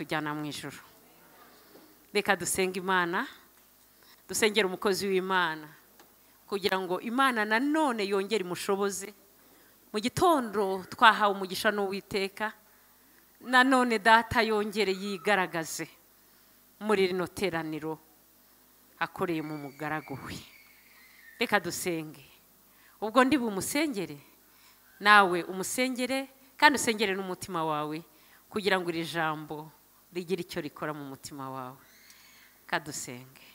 uzatujyana mu ijuru. Reka dusenga Imana, dusengera umukozi w'Imana kugira ngo Imana nanone yongere imushoboze. Mu gitondo twahawe umugisha n'Uwiteka, nanone data yongere yigaragaze muri rino teraniro akoreye mu mugaragu we. Reka dusenge. Ubwo ndi bumusengere, nawe umusengere kandi usengere n'umutima wawe kugira ngo iri jambo rigire icyo rikora mu mutima wawe. Kadusenge.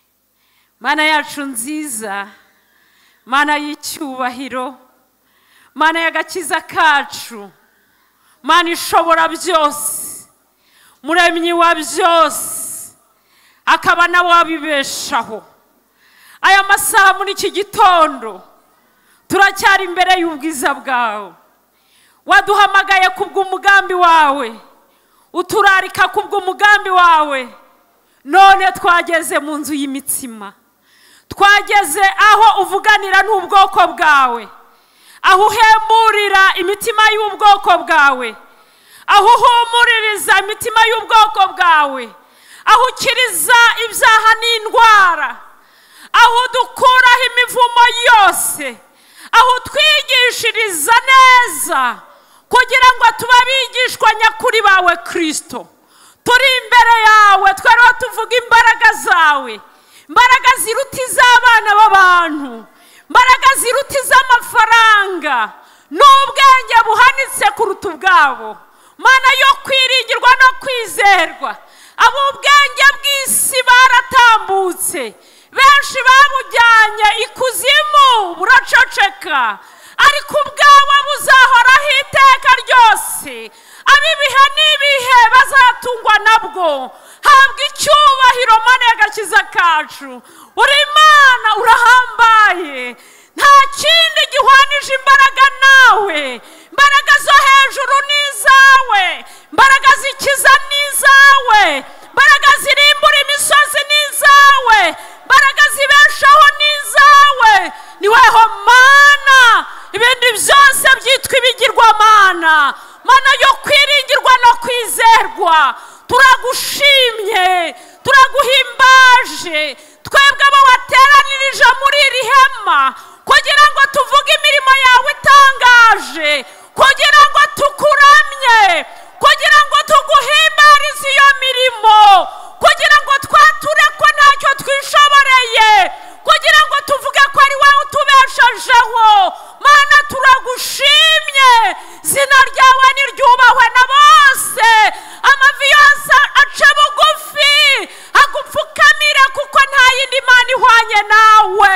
Mana yacu nziza, Mana y'icyubahiro, Mana y'agakiza kacu, Mana ishobora byose, Muremyi wa byose, akaba nawe wabibeshaho. Aya masaha muri iki gitondo turacyari imbere y'ubwiza bwawe. Waduhamagaye kubw'umugambi wawe, uturarika kubw'umugambi wawe. None twageze mu nzu y'imitsima, twageze aho uvuganira n'ubwoko bwawe, aho uhemurira imitima y'ubwoko bwawe, aho uhumuririza imitima y'ubwoko bwawe, aho ukiriza ibyaha n'indwara, aho dukuraho imivumo yose, aho twigishiriza neza kugira ngo tuba bigishwa nyakuri bawe Kristo. Turi imbere yawe, twariho tuvuga imbaraga zawe, imbaraga ziruta iz'abana b'abantu, imbaraga ziruta iz'amafaranga n'ubwenge buhanitse kuruta ubwabo. Mana yo kwiringirwa no kwizerwa, abo ubwenge bw'isi baratambutse, benshi babujyanye ikuzimu buraceceka, ariko ubwawe buzahoraho iteka ryose. Abibihe n'ibihe bazatungwa nabwo. Habwa icyubahiro Mana y'agakiza kacu. Uri Imana urahambaye, nta kindi gihwanije imbaraga nawe. Imbaraga zo hejuru ni izawe, imbaraga zikiza ni izawe, imbaraga zirimbura imisozi ni izawe, imbaraga zibeshaho ni izawe. Ni weho Mana, ibindi byose byitwa ibigirwamana. Mana yo kwiringirwa no kwizerwa, turagushimye, turaguhimbaje. Twebwe abo wateranirije muri iri hema kugira ngo tuvuge imirimo yawe itangaje, kugira ngo tukuramye, kugira ngo tuguhimbarize iyo mirimo, kugira ngo twature ko ntacyo twishoboreye, kugira ngo tuvuge ko ari wowe utubeshejeho. Mana turagushimye, zina ryawe niryubahwe na bose, amavi yose ace bugufi agupfukamire, kuko nta yindi Mana ihwanye nawe.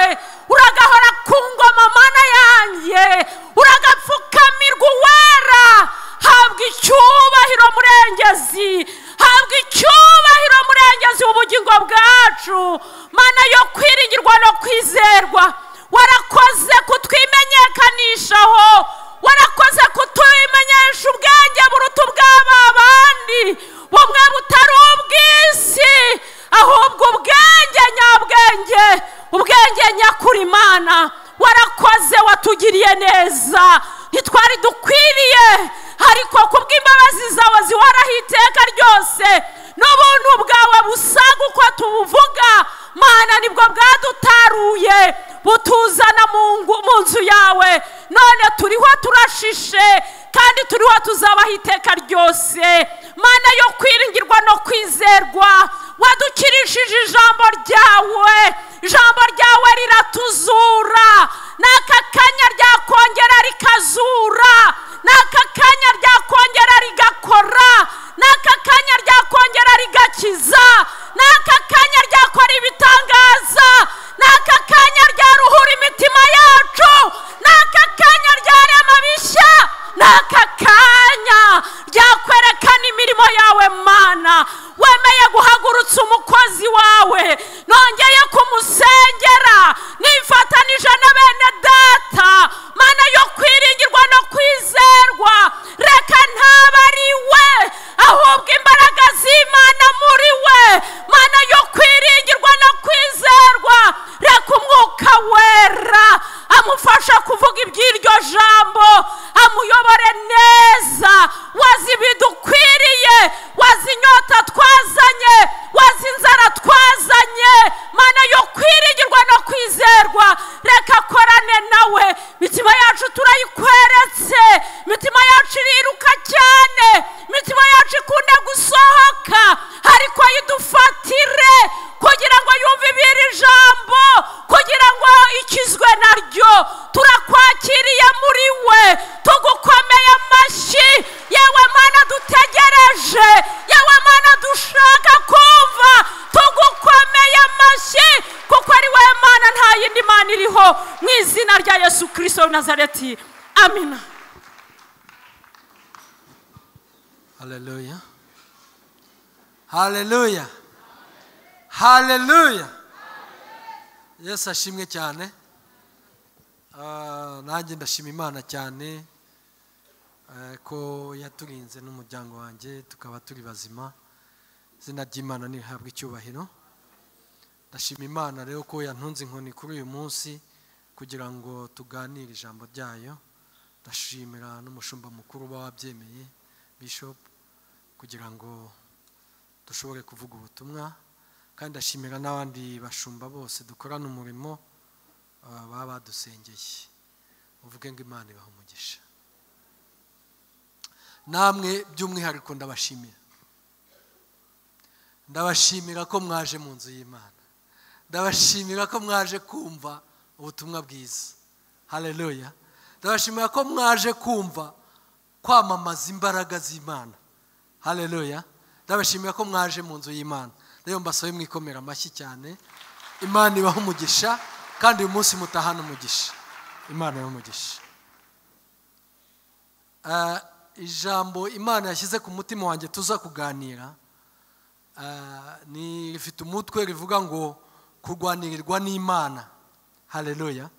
Uragahora ku ngoma Mana yanjye, uragapfukamirwa uwera. Habwa icyubahiro Murengezi, habwa icyubahiro Murengezi ubugingo bwacu. Mana yo kwiringirwa no kwizerwa, warakoze kutwimenyekanishaho, warakoze kutumenyesha ubwenge buruta ubw'aba bandi, bumwe butari ubw'isi, ahubwo ubwenge nyabwenge, ubwenge nyakuri. Mana warakoze, watugiriye neza, ntitwari dukwiriye, ariko kubw'imbabazi zawe zihoraho iteka ryose n'ubuntu bwawe busaga uko tubuvuga. Mana nibwo bwadutaruye butuzana mu nzu yawe. None turiho turashishe kandi turiho tuzabaho iteka ryose. Mana yo kwiringirwa no kwizerwa, wadukirishije ijambo ryawe. Ijambo ryawe riratuzura, n'aka kanya ryakongera rikazura, n'aka kanya ryakongera rigakora, n'aka kanya ryakongera rigakiza, n'aka kanya ryakora ibitangaza, n'aka kanya ryaruhura imitima yacu, n'aka kanya ryarema bishya, n'aka kanya ryakwerekana imirimo yawe. Mana wemeye guhagurutsa umukozi wawe, nongeye kumusengera nifatanije na bene data. Mana yo kwiringirwa no kwizerwa, reka ntaba ari we, ahubwo imbaraga z'Imana muri we. Mana yo kwiringirwa no kwizerwa, reka umwuka wera amufasha kuvuga iby'iryo jambo, amuyobore neza. Wazi bidukwiriye, wazi inyota twa Kristo wa Nazareti. Amina. Haleluya. Haleluya. Haleluya. Yesu ashimwe cyane. Nanjye ndashima Imana cyane ko yaturinze n'umuryango wanjye tukaba turi bazima. Izina ry'Imana nihabwe icyubahiro. Ndashima Imana rero ko yantunze inkoni kuri uyu munsi kugira ngo tuganire ijambo ryayo. Ndashimira n'umushumba mukuru wabyemeye Bishop kugira ngo dushobore kuvuga ubutumwa, kandi ndashimira n'abandi bashumba bose dukorana umurimo baba badusengeye. Uvuge ngo Imana ibahe umugisha. Namwe by'umwihariko ndabashimira ko mwaje mu nzu y'Imana. Ndabashimira ko mwaje kumva ubutumwa bwiza. Haleluya. Ndabashimira ko mwaje kumva kwamamaza imbaraga z'Imana. Haleluya. Ndabashimira ko mwaje mu nzu y'Imana. Rero mbasabe mwikomera amashyi cyane. Imana ibahe umugisha, kandi uyu munsi mutahana umugisha. Imana ibahe umugisha. Ijambo Imana yashyize ku mutima wanjye tuza kuganira ni rifite umutwe rivuga ngo kurwanirirwa n'Imana. Haleluya.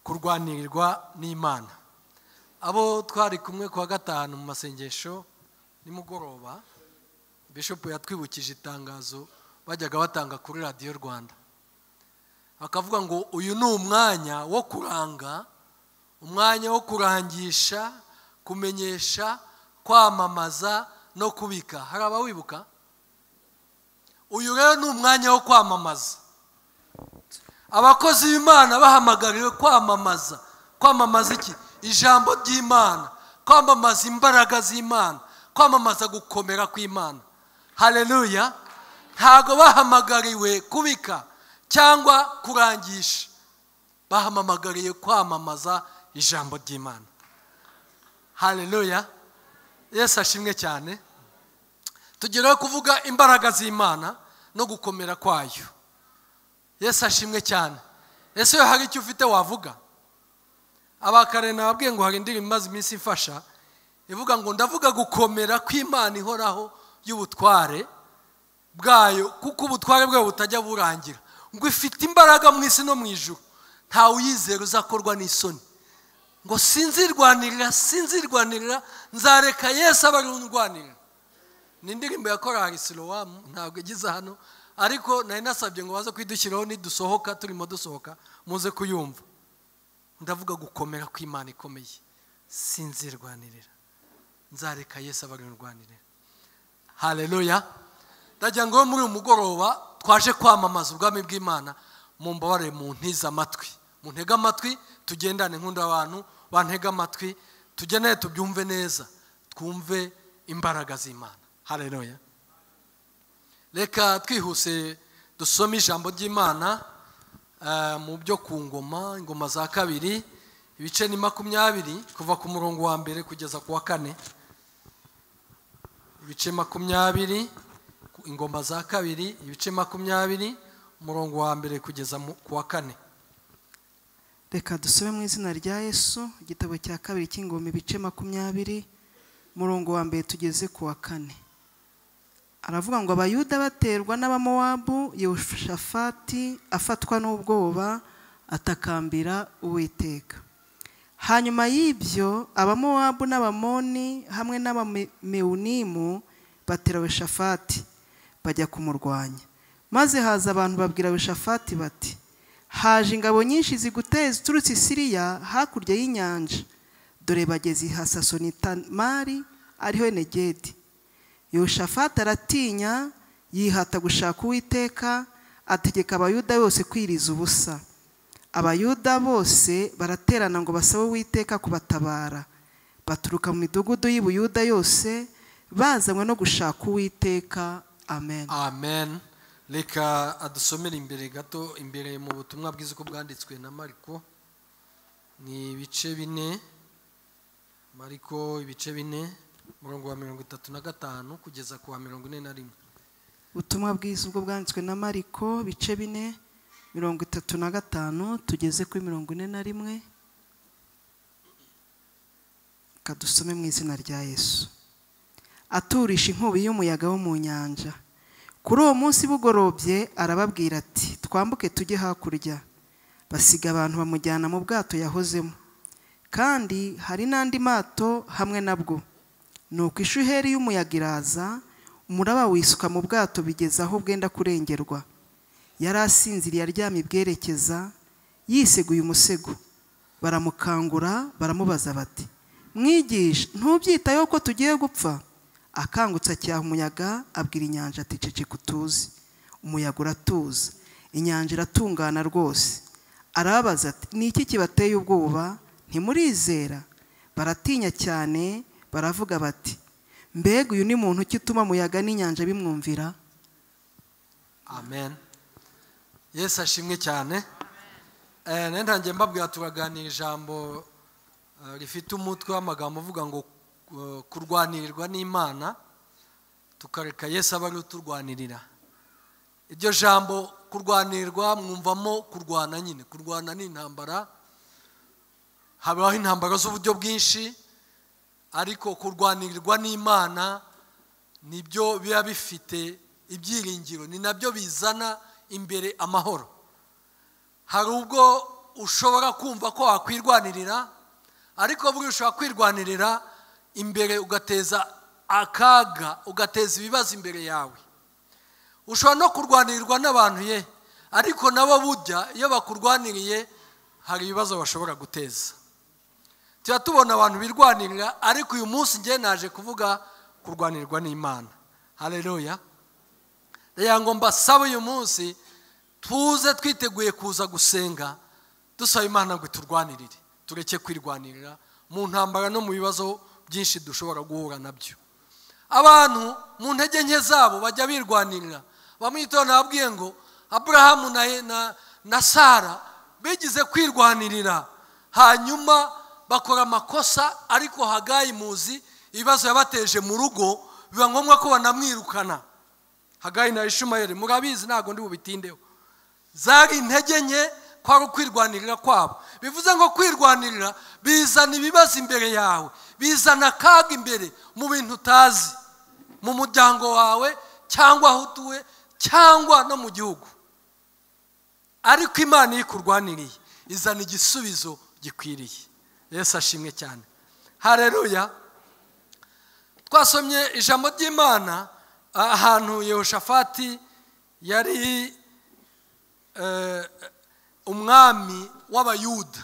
Kurwanirirwa n'Imana. Abo twari kumwe kuwa gatanu mu masengesho nimugoroba, Bishop yatwibukije itangazo bajyaga batanga kuri Radio Rwanda. Akavuga ngo uyu ni umwanya wo kuranga, umwanya wo kurangisha, kumenyesha, kwamamaza no kubika. Hari abawibuka? Uyu rero ni umwanya wo kwamamaza. Abakozi b'Imana bahamagariwe kwamamaza. Kwamamaza iki? Ijambo ry'Imana, kwamamaza imbaraga z'Imana, kwamamaza gukomera kw'Imana. Haleluya. Ntago bahamagariwe kubika cyangwa kurangisha, bahamagariye kwamamaza ijambo ry'Imana. Haleluya. Yesu ashimwe cyane. Tugiye kuvuga imbaraga z'Imana no gukomera kwayo. Yesu ashimwe cyane. Yesu yo hari icyo ufite wavuga. Abakare nababwiye ngo hari indirimbo imaze iminsi ifasha ivuga ngo ndavuga gukomera kw'Imana ihoraho y'ubutware bwayo, kuko ubutware bwayo butajya burangira, ngo ifite imbaraga mu isi no mu ijuru, ntawe uyizera uzakorwa n'isoni. Ngo sinzirwanirira nzareka Yesu abari undwanirira. Ni indirimbo ya Korali Silowamu, ntabwo igize hano, ariko nari nasabye ngo baze kwidushyiraho nidusohoka, turimo dusohoka muze kuyumva. Ndavuga gukomera kw'Imana ikomeye, sinzirwanirira nzareka Yesu abari undwanirira. Haleluya. Ndagira ngo muri uyu mugoroba twaje kwamamaza ubwami bw'Imana, mu mbabare mu ntiza amatwi, mu ntega amatwi tugendane nkunda abantu bantega amatwi, tugeneye tubyumve neza, twumve imbaraga z'Imana. Haleluya. Reka twihuse dusome ijambo ry'Imana mu byo ku ngoma, ingoma za kabiri, ibice ni 20 kuva ku murongo wa mbere kugeza ku wa 4. Ibice 20, ingoma za kabiri, ibice 20, umurongo wa mbere kugeza ku wa 4. Reka dusome mu izina rya Yesu, igitabo cya kabiri cy'ingoma ibice 20, umurongo wa mbere tugeze ku wa 4. Aravuga ngo Abayuda baterwa n'Abamowabu, Yehoshafati afatwa n'ubwoba atakambira Uwiteka. Hanyuma y'ibyo Abamowabu n'Abamoni hamwe n'Abamewunimu batera Yehoshafati bajya kumurwanya. Maze haza abantu babwira Yehoshafati bati, haje ingabo nyinshi ziguteye ziturutse i Siriya hakurya y'inyanja, dore bageze i Hasasonitamari ariho Enegedi. Yehoshafati aratinya, yihata gushaka Uwiteka, ategeka Abayuda bose kwiriza ubusa. Abayuda bose baraterana ngo basabe Uwiteka kubatabara. Baturuka mu midugudu y'Ubuyuda yose bazanywe no gushaka Uwiteka. Amen. Amen. Reka adusomere imbere gato, imbere mu butumwa bwiza uko bwanditswe na Mariko. Ni ibice 4. Mariko ibice 4, umurongo wa 35 kugeza ku wa 41. Ubutumwa bwiza ubwo bwanditswe na Mariko ibice 4, 35 tugeze kuri 41. Kadusome mu izina rya Yesu. Aturisha inkubi y'umuyaga wo mu nyanja. Kuri uwo munsi bugorobye arababwira ati, twambuke tujye hakurya. Basiga abantu bamujyana mu bwato yahozemo, kandi hari n'andi mato hamwe nabwo. Nuko ishuheri y'umuyaga iraza, umuraba wisuka mu bwato bigeza aho bwenda kurengerwa. Yari asinziriye aryamye bwerekeza, yiseguye umusego. Baramukangura baramubaza bati, mwigisha, ntubyitayeho ko tugiye gupfa? Akangutse acyaha umuyaga, abwira inyanja ati, ceceka utuze. Umuyaga uratuza, inyanja iratungana rwose. Arababaza ati, ni iki kibateye ubwoba? Ntimurizera? Baratinya cyane, baravuga bati, mbega uyu ni muntu ki utuma umuyaga n'inyanja bimwumvira? Amen. Yesu ashimwe cyane. Ntangiye mbabwira turaganira ijambo rifite umutwe w'amagambo uvuga ngo kurwanirirwa n'Imana, tukareka Yesu aba ari uturwanirira. Iryo jambo kurwanirwa mwumvamo kurwana nyine. Kurwana ni intambara, habaho intambara z'uburyo bwinshi, ariko kurwanirirwa n'Imana nibyo biba bifite ibyiringiro, ni nabyo bizana imbere amahoro. Hari ubwo ushobora kumva ko wakwirwanirira, ariko buri ushobora kwirwanirira imbere ugateza akaga, ugateza ibibazo imbere yawe. Ushobora no kurwanirirwa n'abantu ariko nabo burya iyo bakurwaniriye hari ibibazo bashobora guteza. Tuba tubona abantu birwanirira, ariko uyu munsi ngiye naje kuvuga kurwanirwa n'Imana. Haleluya. Rero ngo mbasaba uyu munsi tuze twiteguye kuza gusenga, dusaba Imana ngo iturwanirire, tureke kwirwanirira mu ntambara no mu bibazo byinshi dushobora guhura nabyo. Abantu mu ntege nke zabo bajya birwanirira. Bamwitona ababwiye ngo Aburahamu na Sara bigize kwirwanirira, hanyuma bakora amakosa, ariko Hagayi muzi ibibazo yabateje mu rugo, biba ngombwa ko banamwirukana. Hagayi na Ishumayeli murabizi, ntago ndi bubitindeho. Zari intege nke kwari kwirwanirira kwabo. Bivuze ngo kwirwanirira bizana ibibazo imbere yawe, bizana akaga imbere mu bintu utazi, mu muryango wawe cyangwa aho utuye cyangwa no mu gihugu. Ariko Imana yikurwaniriye izana igisubizo gikwiriye. Yesu ashimwe cyane. Haleluya. Twasomye ijambo ry'Imana ahantu Yehoshafati yari umwami w'Abayuda.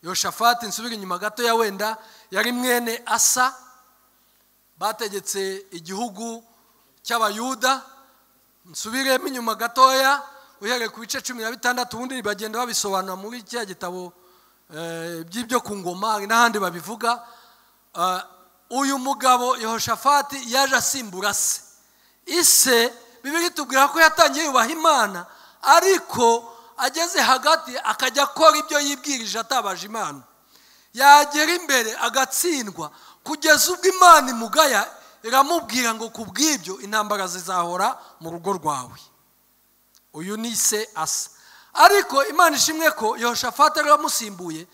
Yehoshafati, nsubira inyuma gato ya wenda, yari mwene Asa, bategetse igihugu cy'Abayuda. Nsubiremo inyuma gatoya uhereye ku bice 16, ubundi bagenda babisobanura muri cya gitabo by'ibyo ku ngoma n'ahandi babivuga. Uyu mugabo Yehoshafati yaje asimbura se. Ise Bibiliya itubwira ko yatangiye yubaha Imana, ariko ageze hagati akajya akora ibyo yibwirije atabaje Imana. Yagera imbere agatsindwa, kugeza ubwo Imana imugaya iramubwira ngo kubw'ibyo intambara zizahora mu rugo rwawe. Uyu ni se Asa. Ariko Imana ishimwe ko Yehoshafati ari wamusimbuye,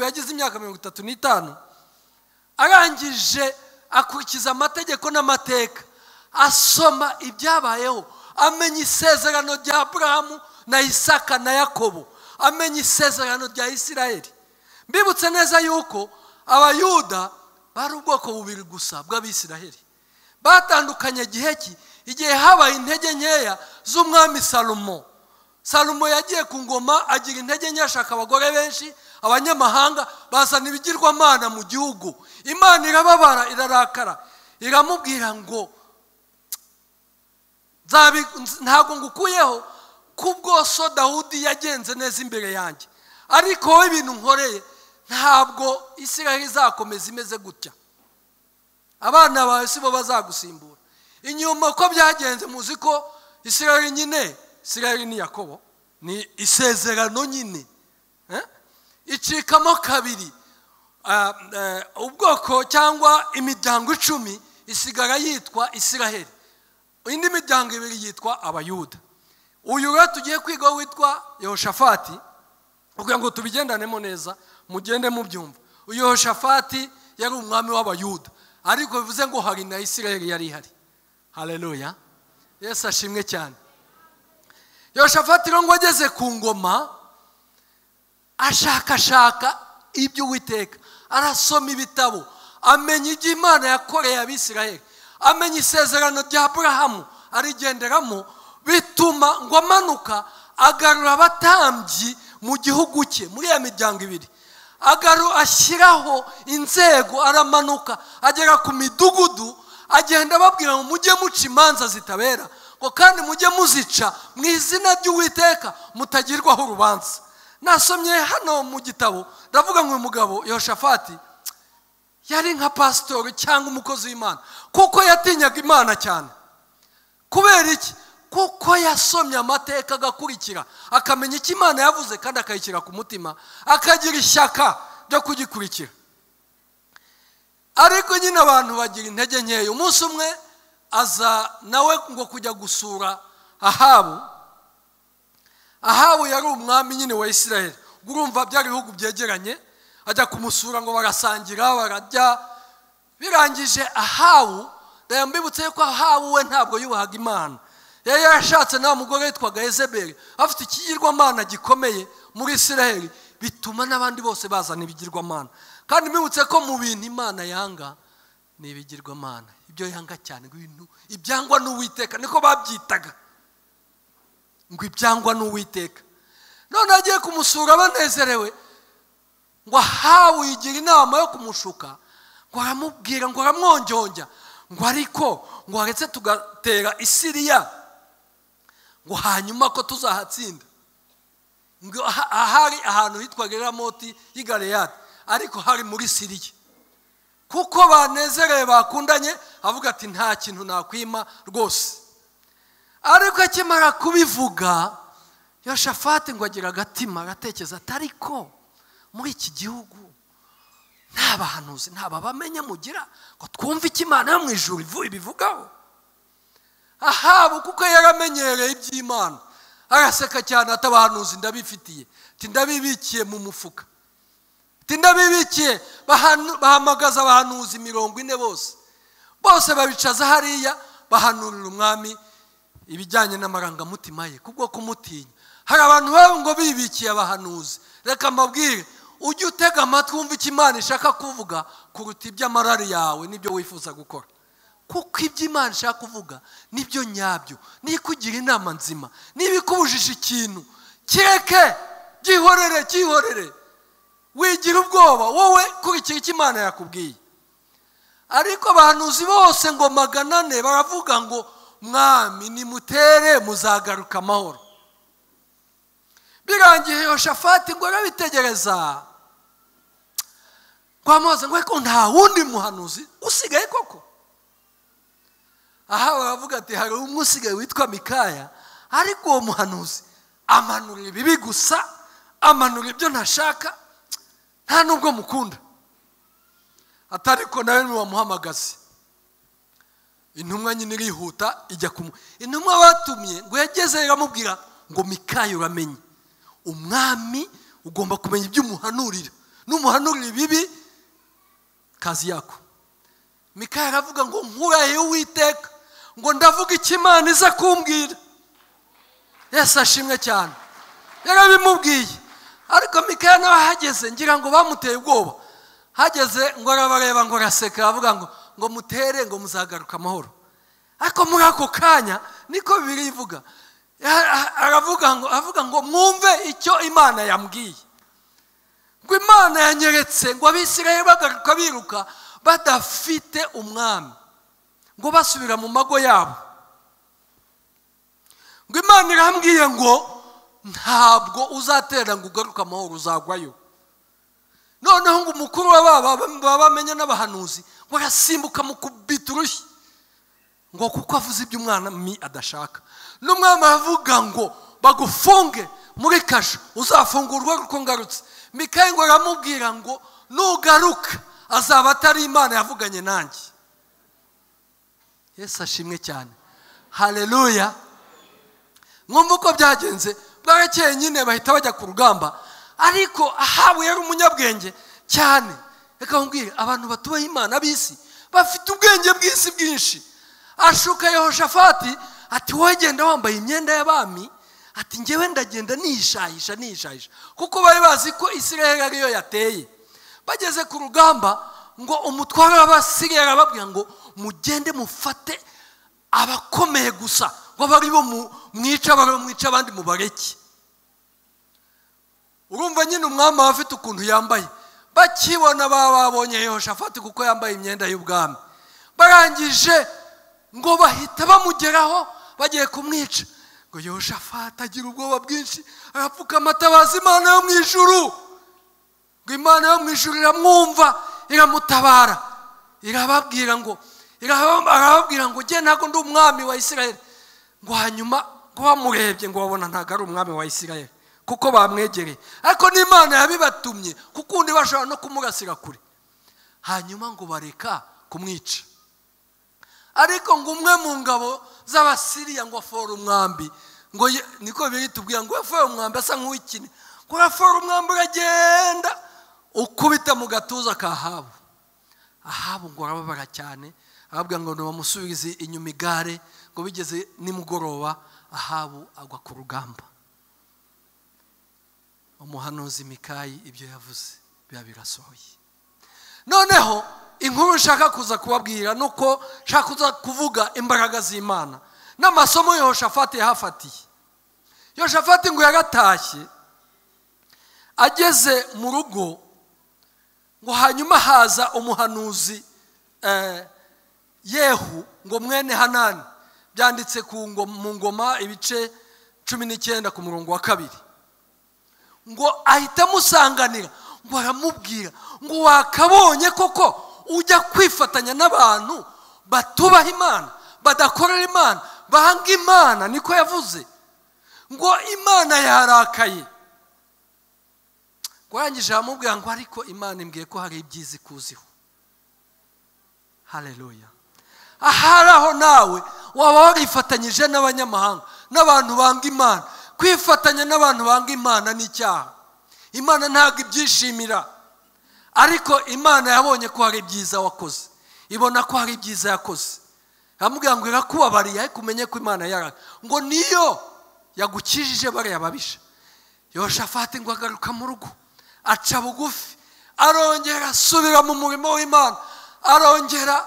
yagize imyaka 35, arangije akurikiza amategeko n'amateka, asoma ibyabayeho, amenya isezerano rya Aburahamu na Isaka na Yakobo, amenya isezerano rya Isirayeli. Mbibutse neza yuko Abayuda bari ubwoko bubiri gusa bw'Abisirayeli. Batandukanye igihe habaye intege nkeya z'umwami Salomo. Salomo yagiye ku ngoma agira intege nke, ashaka abagore benshi, abanyamahanga bazana ibigirwamana mu gihugu. Imana irababara, irarakara, iramubwira ngo ntago ngukuyeho kubwo so Dawudi yagenze neza imbere yanjye, ariko wowe ibintu nkoreye ntabwo Isirayeli izakomeza imeze gutya. Abana bawe sibo bazagusimbura. Inyuma uko byagenze muzi ko Isirayeli nyine, Isirayeli ni Yakobo, ni isezerano nyine, icikamo kabiri. Ubwoko cyangwa imiryango 10 isigara yitwa Isirayeli, indi miryango 2 yitwa Abayuda. uyu rero tugiye kwiga witwa Yehoshafati, kugira ngo tubigendanemo neza mugende mubyumva. Uyu Yehoshafati yari umwami w'abayuda, ariko bivuze ngo hari na Isirayeli yari ihari. Haleluya, Yesu ashimwe cyane. Yehoshafati rero ngo ageze ku ngoma, ashakashaka ibyo Uwiteka, arasoma ibitabo, amenya ibyo Imana yakoreye abisirayeli, amenya isezerano rya Aburahamu arigenderamo, bituma ngo amanuka agarura abatambyi mu gihugu cye, muri ya miryango ibiri. Ashyiraho inzego, aramanuka agera ku midugudu, agenda ababwira ngo mujye muca imanza zitabera, ngo kandi mujye muzica mu izina ry'Uwiteka, mutagirwaho urubanza. Nasomye hano mu gitabo, ndavuga ngo uyu mugabo Yehoshafati yari nka pasitori cyangwa umukozi w'Imana, kuko yatinyaga Imana cyane. Kubera iki? Kuko yasomye amateka agakurikira, akamenya icyo Imana yavuze kandi akayishyira ku mutima, akagira ishyaka ryo kugikurikira. Ariko nyine abantu bagira intege nkeya. Umunsi umwe aza nawe ngo kujya gusura Ahabu. Ahabu yari umwami nyine wa Isirayeli, urumva byari ibihugu byegeranye. Ajya kumusura ngo barasangira, bararya. Birangije Ahabu, ndayambibutse ko Ahabu we ntabwo yubahaga Imana. Yari yarashatse na mugore witwaga Yezebeli, afite ikigirwamana gikomeye muri Isirayeli, bituma n'abandi bose bazana ibigirwamana. Kandi mbibutse ko mu bintu Imana yanga ni ibigirwamana. Ibyo yanga cyane, ibintu ibyangwa n'Uwiteka, niko babyitaga, ngo ibyangwa n'Uwiteka. None agiye kumusura banezerewe, ngo Ahabu yigira inama yo kumushuka, ngo aramubwira, ngo aramwonjyonja, ngo ariko ngo haretse tugatera Isiriya, ngo hanyuma ko tuzahatsinda. Ngo ahari ahantu hitwaga Ramoti y'i Galeyadi, ariko hari muri Siriya. Kuko banezerewe bakundanye, avuga ati nta kintu nakwima rwose. Ariko akimara kubivuga, Yehoshafati ngo agira agatima, aratekereza ati ariko muri iki gihugu nta bahanuzi, nta babamenye mugira ngo twumve icyo Imana yo mu ijuru ibivugaho. Ahabu kuko yaramenyereye iby'Imana, araseka cyane, ati abahanuzi ndabifitiye, ati ndabibikiye mu mufuka, ati ndabibikiye. Bahamagaza abahanuzi 40 bose babicaza hariya, bahanurira umwami ibijyanye n'amarangamutima ye kubwo kumutinya. Hari abantu babo ngo bibikiye abahanuzi. Reka mbabwire, ujye utega amatwi wumva icyo Imana ishaka kuvuga kuruta iby'amarari yawe n'ibyo wifuza gukora. Kuko ibyo Imana ishaka kuvuga nibyo nyabyo, nikugira inama nzima. Niba ikubujije ikintu, kireke, cyihorere, wigira ubwoba, wowe kurikira icyo Imana yakubwiye. Ariko abahanuzi bose ngo 400 baravuga ngo mwami nimutere muzagaruka amahoro. Birangiye Yehoshafati ngo arabitegereza, kwa Mose ngo nta wundi muhanuzi usigaye koko. Aha baravuga ati hari umusigaye witwa Mikaya, ariko uwo muhanuzi amanura ibibi gusa, amanura ibyo ntashaka, nta nubwo mukunda. Atariko nawe niwamuhamagaze. Intumwa nyine irihuta ijya intumwa batumye ngo yageze iramubwira ngo Mikaya uramenye, umwami ugomba kumenya ibyo umuhanurira, n'umuhanurira ibibi kazi yako. Mikaya aravuga ngo nkuraye Uwiteka, ngo ndavuga icyo Imana iza kumbwira. Yesu ashimwe cyane, yarabimubwiye. Ariko Mikaya nawe hageze, ngira ngo bamuteye ubwoba. Hageze ngo arabareba, ngo araseka, avuga ngo mutere ngo muzagaruka amahoro. Ariko muri ako kanya niko Bibiliya ivuga, avuga ngo mwumve icyo Imana yambwiye. Ngo Imana yanyeretse ngo Abisirayeli bagaruka biruka badafite umwami, ngo basubira mu mago yabo. Ngo Imana irambwiye ngo ntabwo uzatera ngo ugaruka amahoro, uzagwayo. Noneho ngo umukuru babamenye n'abahanuzi ngo arasimbuka mu kubita urushyi, ngo kuko avuze ibyo umwami adashaka. N'umwami aravuga ngo bagufunge muri kasho, uzafungurwa uko ngarutse. Mikaya ngo aramubwira ngo nugaruka azaba atari Imana yavuganye nanjye. Yesu ashimwe cyane, haleluya. mwumva uko byagenze. Bwarakeye nyine bahita bajya ku rugamba, ariko Ahabu yari umunyabwenge cyane. Reka nkubwire, abantu batubaha Imana b'isi bafite ubwenge bw'isi bwinshi. Ashuka Yehoshafati ati wowe genda wambaye imyenda y'abami, ati njyewe ndagenda nishahisha, kuko bari bazi ko Isirayeli ariyo yateye. Bageze ku rugamba ngo umutware w'Abasiriya arababwira ngo mugende mufate abakomeye gusa, ngo bari bo mwica abandi mubareke. Urumva nyine umwami afite ukuntu yambaye. Bakibona babonye Yehoshafati kuko yambaye imyenda y'ubwami, barangije ngo bahita bamugeraho bagiye kumwica. Ngo Yehoshafati agira ubwoba bwinshi, arapfukama atabaza Imana yo mu ijuru. Ngo Imana yo mu ijuru iramwumva, iramutabara, arababwira ngo jye ntabwo ndi umwami wa Isirayeli. Ngo hanyuma ngo bamurebye ngo babona ntabwo ari umwami wa Isirayeli kuko bamwegereye, ariko n'Imana yabibatumye kuko undi bashobora no kumurasira kure. Hanyuma ngo bareka kumwica, ariko ngo umwe mu ngabo z'Abasiriya ngo afora umwambi, ngo niko biri tubwira ngo afora umwambi asa nk'uwikine, ngo afora umwambi uragenda ukubita mu gatuza ka Ahabu. Ahabu ngo arababara cyane, arababwira ngo bamusubize inyuma igare. Ngo bigeze nimugoroba Ahabu agwa ku rugamba. Umuhanuzi Mikayi ibyo yavuze biba birasohoye. Noneho inkuru nshaka kuza kubabwira nuko nshaka kuza kuvuga imbaraga z'Imana n'amasomo Yehoshafati yahafatiye. Yehoshafati ngo yagatashye, ageze mu rugo ngo hanyuma haza umuhanuzi Yehu ngo mwene Hanani, byanditse mu ngoma ibice 19 ku murongo wa 2. Ngo ahita musanganira, ngo aramubwira ngo wakabonye koko ujya kwifatanya n'abantu batubaha Imana, badakorera Imana, banga Imana. Niko yavuze ngo Imana yarakaye. Ngo yangije amubwira ngo ariko Imana imbwiye ko hari ibyiza ikuziho. Haleluya. Aharaho nawe waba warifatanyije n'abanyamahanga, n'abantu banga Imana. Kwifatanya n'abantu banga Imana ni icyaha. Imana ntabwo ibyishimira, ariko Imana yabonye ko hari ibyiza wakoze, ibona ko hari ibyiza yakoze, aramubwira ngo irakubabariye, ariko umenye ko Imana yaraka ngo niyo yagukijije bariya babisha. Yehoshafati ngo agaruka mu rugo, aca bugufi, arongera asubira mu murimo w'Imana, arongera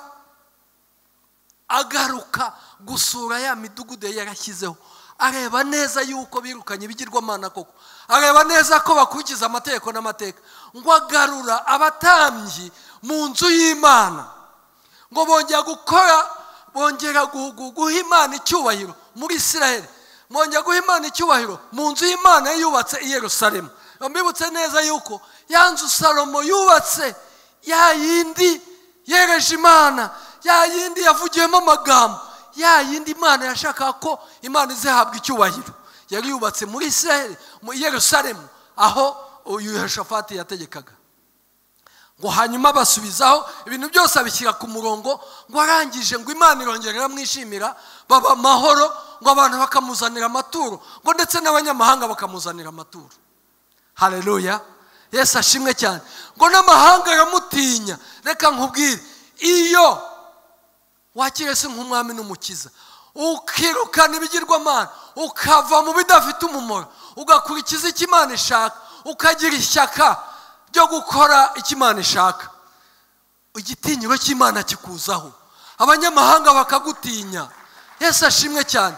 agaruka gusura ya midugudu yarashyizeho, areba neza yuko birukanye ibigirwamana koko, areba neza ko bakurikiza amategeko n'amateka. Ngo agarura abatambyi mu nzu y'Imana, ngo bongera guha Imana icyubahiro muri Isirayeli, bongera guha Imana icyubahiro mu nzu y'Imana yubatse i Yerusalemu. Mbibutse neza yuko ya nzu Salomo yubatse, ya yindi yereje Imana, ya yindi yavugiyemo amagambo, ya yindi Imana yashaka ko Imana izahabwa icyubahiro, yari yubatse muri Isirayeli mu Yerusalemu aho Yehoshafati yategekaga. Ngo hanyuma basubizaho ibintu byose abishyira ku murongo, ngo arangije ngo Imana irongera iramwishimira, baba amahoro, ngo abantu bakamuzanira amaturo, ngo ndetse n'abanyamahanga bakamuzanira amaturo. Haleluya. Yesu ashimwe cyane. Ngo n'amahanga aramutinya. Reka nkubwire, iyo wakire se nk'umwami n'umukiza, ukirukana ibigirwamana, ukava mu bidafite umumaro, ugakurikiza icyo Imana ishaka, ukagira ishyaka ryo gukora icyo Imana ishaka, igitinyiro cy'Imana kikuzaho, abanyamahanga bakagutinya. Yesu ashimwe cyane.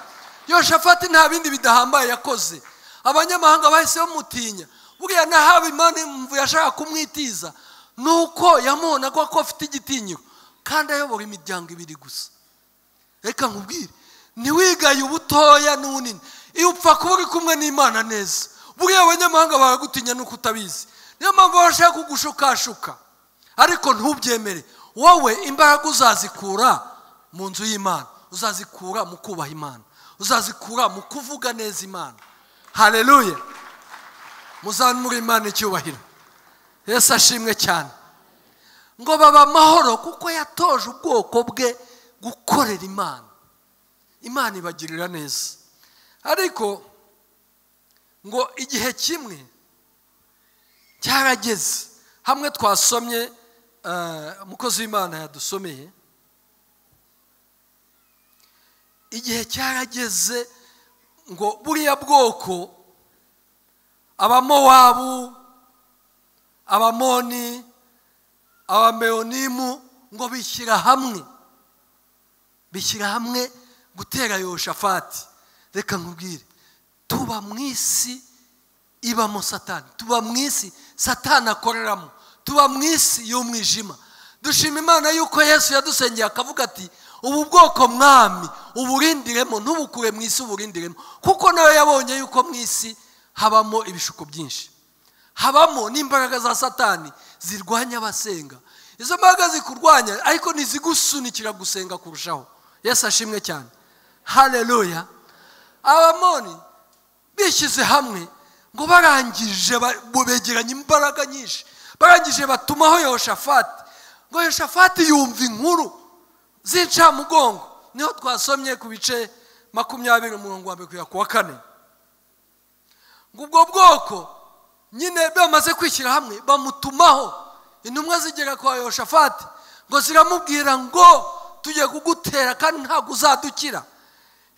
Yehoshafati nta bindi bidahambaye yakoze, abanyamahanga bahise bamutinya. Buriya nahawe Imana imvu yashaka kumwitiza nuko yamubonaga ko afite igitinyiro kandi ayobora imiryango ibiri gusa. Reka nkubwire, ntiwigaye ubutoya n'unini iyo upfa kuba uri kumwe n'Imana neza. Buriya abanyamahanga baragutinya nuko utabizi, niyo mpamvu bashaka kugushukashuka, ariko ntubyemere. Wowe imbaraga uzazikura mu nzu y'Imana, uzazikura mu kubaha Imana, uzazikura mu kuvuga neza Imana. Haleluya. Muzamure Imana icyubahiro. Yesu ashimwe cyane. Ngo baba amahoro kuko yatoje ubwoko bwe gukorera Imana. Imana ibagirira neza. ariko ngo igihe kimwe cyarageze hamwe twasomye umukozi w'Imana yadusomeye, igihe cyarageze ngo buriya bwoko abamowabu, abamoni, abameonimu ngo bishyira hamwe gutera Yehoshafati. Reka nkubwire, tuba mu isi ibamo Satani, tuba mu isi Satani akoreramo, tuba mu isi y'umwijima. Dushima Imana yuko Yesu yadusengeye akavuga ati ubu bwoko mwami uburindiremo, ntubukure mu isi uburindiremo, kuko nawe yabonye yuko mu isi habamo ibishuko byinshi, habamo n'imbaraga za Satani zirwanya abasenga. Izo mbaraga zikurwanya ariko ntizigusunikira gusenga kurushaho. Yesu ashimwe cyane, haleluya. Abamoni bishyize hamwe ngo barangije begeranya imbaraga nyinshi, barangije batumaho Yehoshafati, ngo Yehoshafati yumva inkuru z'incamugongo. Niho twasomye ku bice 20 umurongo wa 1 kugera ku wa 4. ngo ubwo bwoko nyine bamaze kwishyira hamwe bamutumaho intumwa zigera kwa Yehoshafati ngo ziramubwira ngo tujye kugutera kandi ntabwo uzadukira.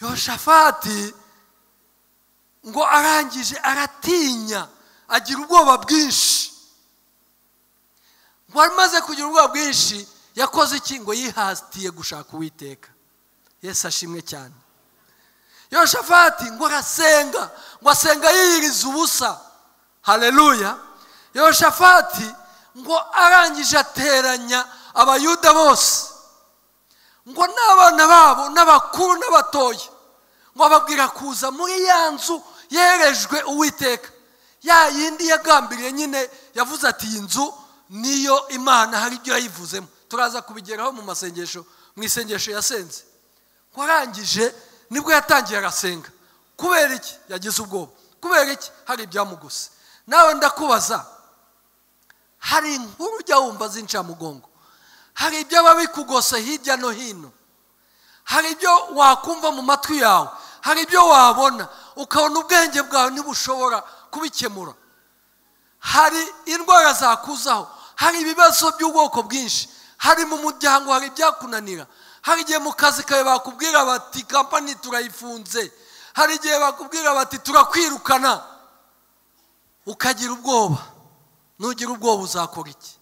Yehoshafati ngo arangije aratinya, agira ubwoba bwinshi. Ngo amaze kugira ubwoba bwinshi yakoze iki? Ngo yihatiye gushaka Uwiteka. Yesu ashimwe cyane. Yehoshafati ngo arasenga, ngo asenga yiyiriza ubusa. Haleluya. Yehoshafati ngo arangije ateranya abayuda bose, ngo n'abana babo n'abakuru n'abatoya, ngo ababwira kuza muri ya nzu yerejwe Uwiteka, ya yindi yagambiriye nyine yavuze ati iyi nzu niyo Imana hari ibyo yayivuzemo. Turaza kubigeraho mu masengesho, mu isengesho yasenze. Ngo arangije nibwo yatangiye arasenga. Kubera iki? Yagize ubwoba. Kubera iki? Hari ibyamuguse. Nawe ndakubaza, hari inkuru ujya wumva z'incamugongo, hari ibyo babikugose hirya no hino, hari ibyo wakumva mu matwi yawe, hari ibyo wabona ukabona ubwenge bwawe ntibushobora kubikemura, hari indwara zakuzaho, hari ibibazo by'ubwoko bwinshi, hari mu muryango hari ibyakunanira, hari igihe mu kazi kawe bakubwira bati kampani turayifunze, hari igihe bakubwira bati turakwirukana, ukagira ubwoba. Nugira ubwoba uzakora iki?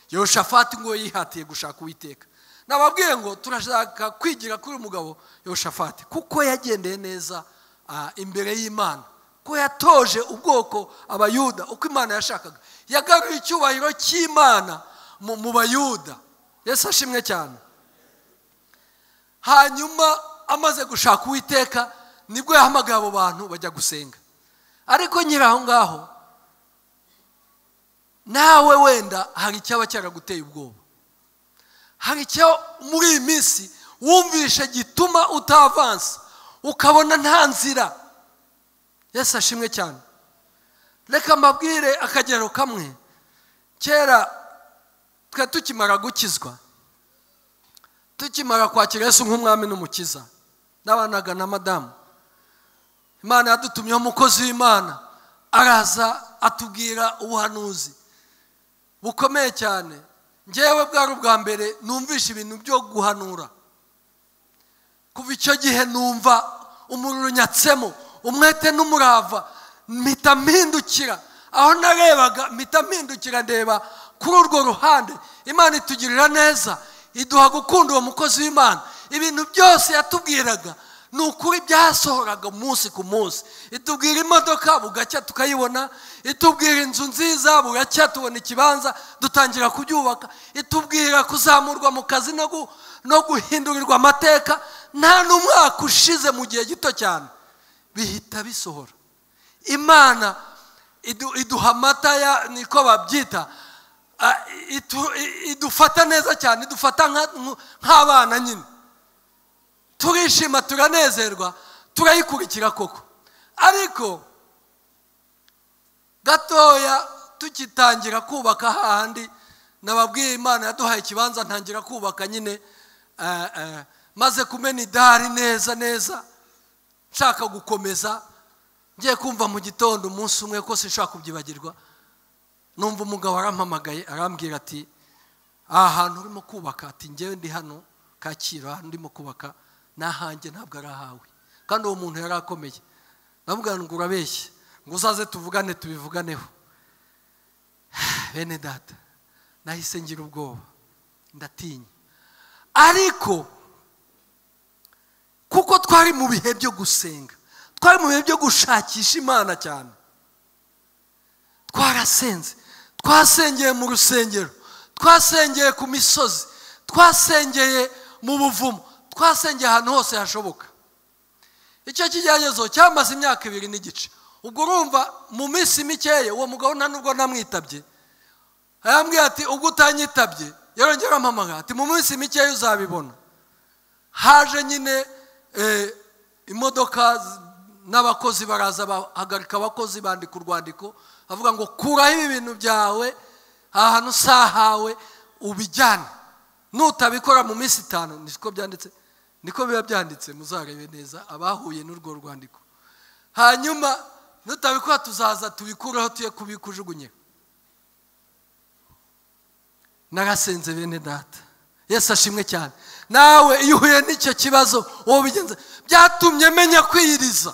Yehoshafati ngo yihatiye gushaka Uwiteka. Nababwiye ngo turashaka kwigira kuri umugabo Yehoshafati kuko yagendeye neza imbere y'Imana, ko yatoje ubwoko abayuda uko Imana yashakaga, yagaruye icyubahiro cy'Imana mu bayuda. Yesu ashimwe cyane. Hanyuma amaze gushaka Uwiteka nibwo yahamagaye abo bantu bajya gusenga. Ariko nyiraho ngaho nawe wenda hari icyaba cyaraguteye ubwoba, hari icyo muri iyi minsi wumvishe gituma utavansa, ukabona nta nzira. Yesu ashimwe cyane. Reka mbabwire akagero kamwe. Kera twe tukimara gukizwa, tukimara kwakira Yesu nk'umwami n'umukiza, nabanaga na madamu, Imana yadutumyeho umukozi w'Imana, araza atubwira ubuhanuzi bukomeye cyane. Ngewe bwari ubwa mbere numvisha ibintu byo guhanura. Kuva icyo gihe numva umuriro nyatsemo, umwete n'umurava, mpita mpindukira aho narebaga, mpita mpindukira ndeba kuri urwo ruhande. Imana itugirira neza, iduha gukunda uwo mukozi w'Imana. Ibintu byose yatubwiraga ni ukuri byasohoraga umunsi ku munsi. Itubwira imodoka bugacya tukayibona, itubwira inzu nziza bugacya tubona ikibanza dutangira kubyubaka, itubwira kuzamurwa mu kazi no guhindurirwa amateka. Nta n'umwaka ushize mu gihe gito cyane bihita bisohora. Imana iduha amata niko babyita, idufata neza cyane, idufata nk'abana nyine. Turishima, turanezerwa, turayikurikira koko. Ariko gatoya tukitangira kubaka hahandi nababwiye Imana yaduhaye ikibanza, ntangira kubaka nyine, maze kumena idari neza neza, nshaka gukomeza ngiye kumva mu gitondo umunsi umwe ko sinshaka kubyibagirwa numva umugabo arampamagaye arambwira ati ahantu urimo kubaka ati ngewe ndi hano Kacyiru ahantu ndimo kubaka nahanjye ntabwo ari ahawe kandi uwo muntu yari akomeye ndavuga ngo urabeshye ngo uzaze tuvugane tubivuganeho bene data nahise ngira ubwoba ndatinya ariko kuko twari mu bihe byo gusenga twari mu bihe byo gushakisha Imana cyane twarasenze twasengeye mu rusengero twasengeye ku misozi twasengeye mu buvumo twasengeye ahantu hose hashoboka icyo kijyanyezo cyamaze imyaka 2 n'igice ubwo urumva mu minsi mikeya uwo mugabo nta nubwo namwitabye ayambwiye ati ubwo utanyitabye yarongera ampamagara ati mu minsi mikeya uzabibona haje nyine imodoka n'abakozi baraza bahagarika abakozi bandika urwandiko avuga ngo kuraho ibi bintu byawe ahantu sahawe ubijyane nutabikora mu minsi 5 niko byanditse niko biba byanditse muzarebe neza abahuye n'urwo rwandiko hanyuma nutabikora tuzaza tubikureho tuye kubikujugunye narasenze bene data Yesu ashimwe cyane nawe iyo uhuye n'icyo kibazo wowe bigenze byatumye menya kwiyiriza